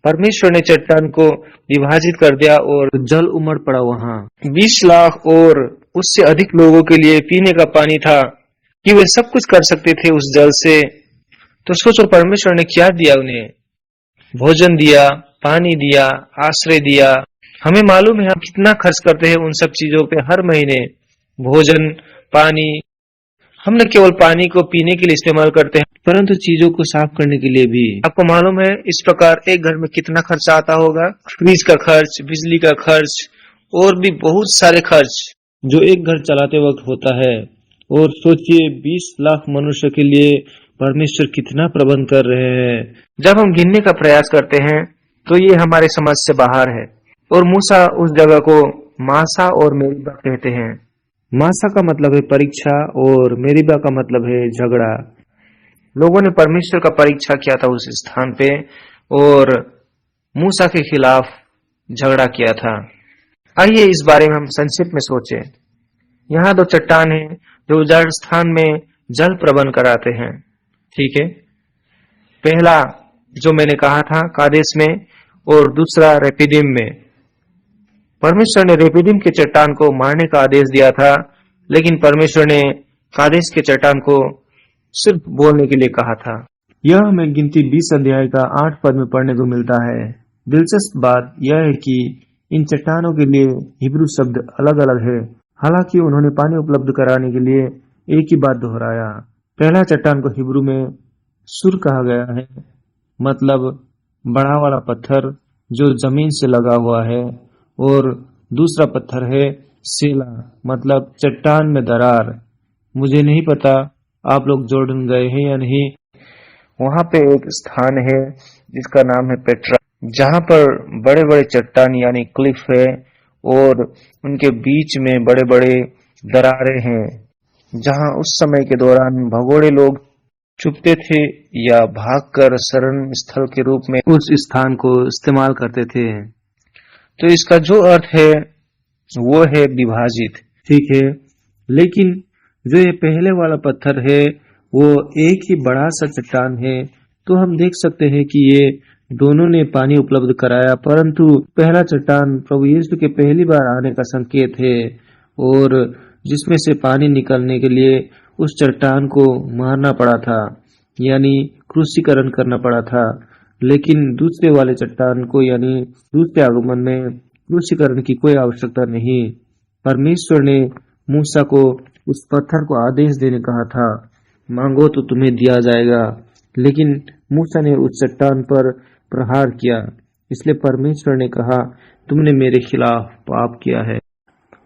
परमेश्वर ने चट्टान को विभाजित कर दिया और जल उमड़ पड़ा। वहां 20 लाख और उससे अधिक लोगों के लिए पीने का पानी था कि वे सब कुछ कर सकते थे उस जल से। तो सोचो परमेश्वर ने क्या दिया, उन्हें भोजन दिया, पानी दिया, आश्रय दिया। हमें मालूम है हम कितना खर्च करते हैं उन सब चीजों पे हर महीने। भोजन, पानी, हम न केवल पानी को पीने के लिए इस्तेमाल करते हैं परंतु चीजों को साफ करने के लिए भी। आपको मालूम है इस प्रकार एक घर में कितना खर्च आता होगा? फ्रिज का खर्च, बिजली का खर्च और भी बहुत सारे खर्च जो एक घर चलाते वक्त होता है। और सोचिए 20 लाख मनुष्य के लिए परमेश्वर कितना प्रबंध कर रहे हैं। जब हम गिनने का प्रयास करते हैं तो ये हमारे समझ से बाहर है। और मूसा उस जगह को मासा और मेरीबा कहते हैं। मासा का मतलब है परीक्षा और मेरीबा का मतलब है झगड़ा। लोगों ने परमेश्वर का परीक्षा किया था उस स्थान पे और मूसा के खिलाफ झगड़ा किया था। आइए इस बारे में हम संक्षिप्त में सोचें। यहाँ दो चट्टान हैं जो उजाड़ स्थान में जल प्रबंध कराते हैं। ठीक है, पहला जो मैंने कहा था कादेश में और दूसरा रेपिडिम में। परमेश्वर ने रेपिडिम के चट्टान को मारने का आदेश दिया था, लेकिन परमेश्वर ने कादेश के चट्टान को सिर्फ बोलने के लिए कहा था। यह हमें गिनती 20 अध्याय का 8 पद में पढ़ने को मिलता है। दिलचस्प बात यह है कि इन चट्टानों के लिए हिब्रू शब्द अलग अलग है। हालांकि उन्होंने पानी उपलब्ध कराने के लिए एक ही बात दोहराया। पहला चट्टान को हिब्रू में सुर कहा गया है, मतलब बड़ा वाला पत्थर जो जमीन से लगा हुआ है, और दूसरा पत्थर है सेला, मतलब चट्टान में दरार। मुझे नहीं पता आप लोग जॉर्डन गए हैं या नहीं। वहां पे एक स्थान है जिसका नाम है पेट्रा, जहां पर बड़े बड़े चट्टान यानी क्लिफ है और उनके बीच में बड़े बड़े दरारें हैं, जहां उस समय के दौरान भगोड़े लोग छुपते थे या भागकर शरण स्थल के रूप में उस स्थान को इस्तेमाल करते थे। तो इसका जो अर्थ है वो है विभाजित। ठीक है, लेकिन जो ये पहले वाला पत्थर है वो एक ही बड़ा सा चट्टान है। तो हम देख सकते हैं कि ये दोनों ने पानी उपलब्ध कराया, परंतु पहला चट्टान प्रभु यीशु के पहली बार आने का संकेत है, और जिसमें से पानी निकलने के लिए उस चट्टान को मारना पड़ा था, यानी क्रूसीकरण करना पड़ा था। लेकिन दूसरे वाले चट्टान को यानी दूसरे आगमन में क्रूसीकरण की कोई आवश्यकता नहीं। परमेश्वर ने मूसा को उस पत्थर को आदेश देने कहा था, मांगो तो तुम्हें दिया जाएगा, लेकिन मूसा ने उस चट्टान पर प्रहार किया। इसलिए परमेश्वर ने कहा, तुमने मेरे खिलाफ पाप किया है।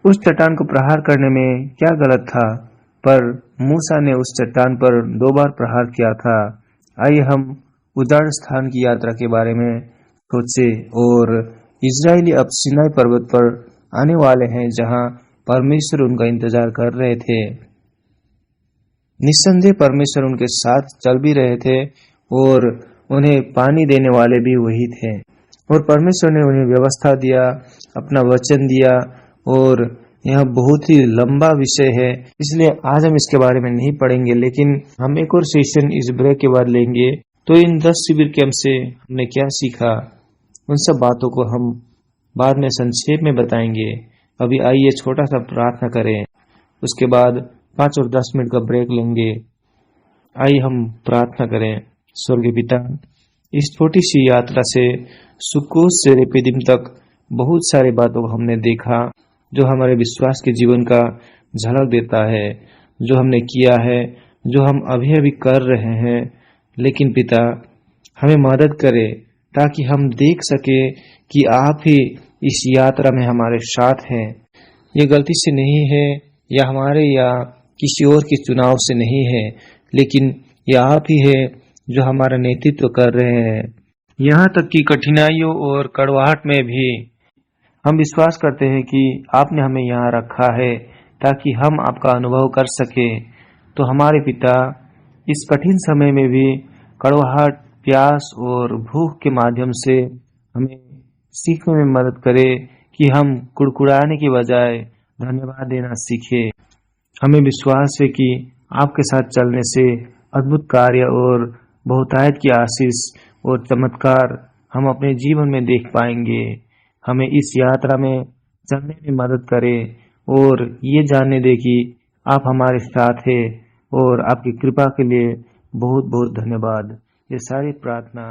उस चट्टान को प्रहार करने में क्या गलत था, पर मूसा ने उस चट्टान पर 2 बार प्रहार किया था। आइए हम उजाड़ स्थान की यात्रा के बारे में सोचे, और इजरायली अब सिनाई पर्वत पर आने वाले हैं जहां परमेश्वर उनका इंतजार कर रहे थे। निस्संदेह परमेश्वर उनके साथ चल भी रहे थे और उन्हें पानी देने वाले भी वही थे, और परमेश्वर ने उन्हें व्यवस्था दिया, अपना वचन दिया, और यह बहुत ही लंबा विषय है, इसलिए आज हम इसके बारे में नहीं पढ़ेंगे, लेकिन हम एक और सेशन इस ब्रेक के बाद लेंगे। तो इन 10 शिविर कैंप से हमने क्या सीखा, उन सब बातों को हम बाद में संक्षेप में बताएंगे। अभी आइए छोटा सा प्रार्थना करें, उसके बाद 5 और 10 मिनट का ब्रेक लेंगे। आइए हम प्रार्थना करें। स्वर्गीय पिता, इस छोटी सी यात्रा से सुक्कोत से रेपिदिम तक बहुत सारी बातों को हमने देखा जो हमारे विश्वास के जीवन का झलक देता है, जो हमने किया है, जो हम अभी अभी कर रहे हैं। लेकिन पिता, हमें मदद करे ताकि हम देख सके कि आप ही इस यात्रा में हमारे साथ हैं। ये गलती से नहीं है या हमारे या किसी और के चुनाव से नहीं है, लेकिन ये आप ही है जो हमारा नेतृत्व कर रहे हैं। यहाँ तक कि कठिनाइयों और कड़वाहट में भी हम विश्वास करते हैं कि आपने हमें यहाँ रखा है ताकि हम आपका अनुभव कर सके। तो हमारे पिता, इस कठिन समय में भी कड़वाहट, प्यास और भूख के माध्यम से हमें सीखने में मदद करे कि हम कुड़कुड़ाने की बजाय धन्यवाद देना सीखे। हमें विश्वास है कि आपके साथ चलने से अद्भुत कार्य और बहुतायत की आशीष और चमत्कार हम अपने जीवन में देख पाएंगे। हमें इस यात्रा में चलने में मदद करे और ये जानने दे कि आप हमारे साथ हैं, और आपकी कृपा के लिए बहुत बहुत धन्यवाद। ये सारी प्रार्थना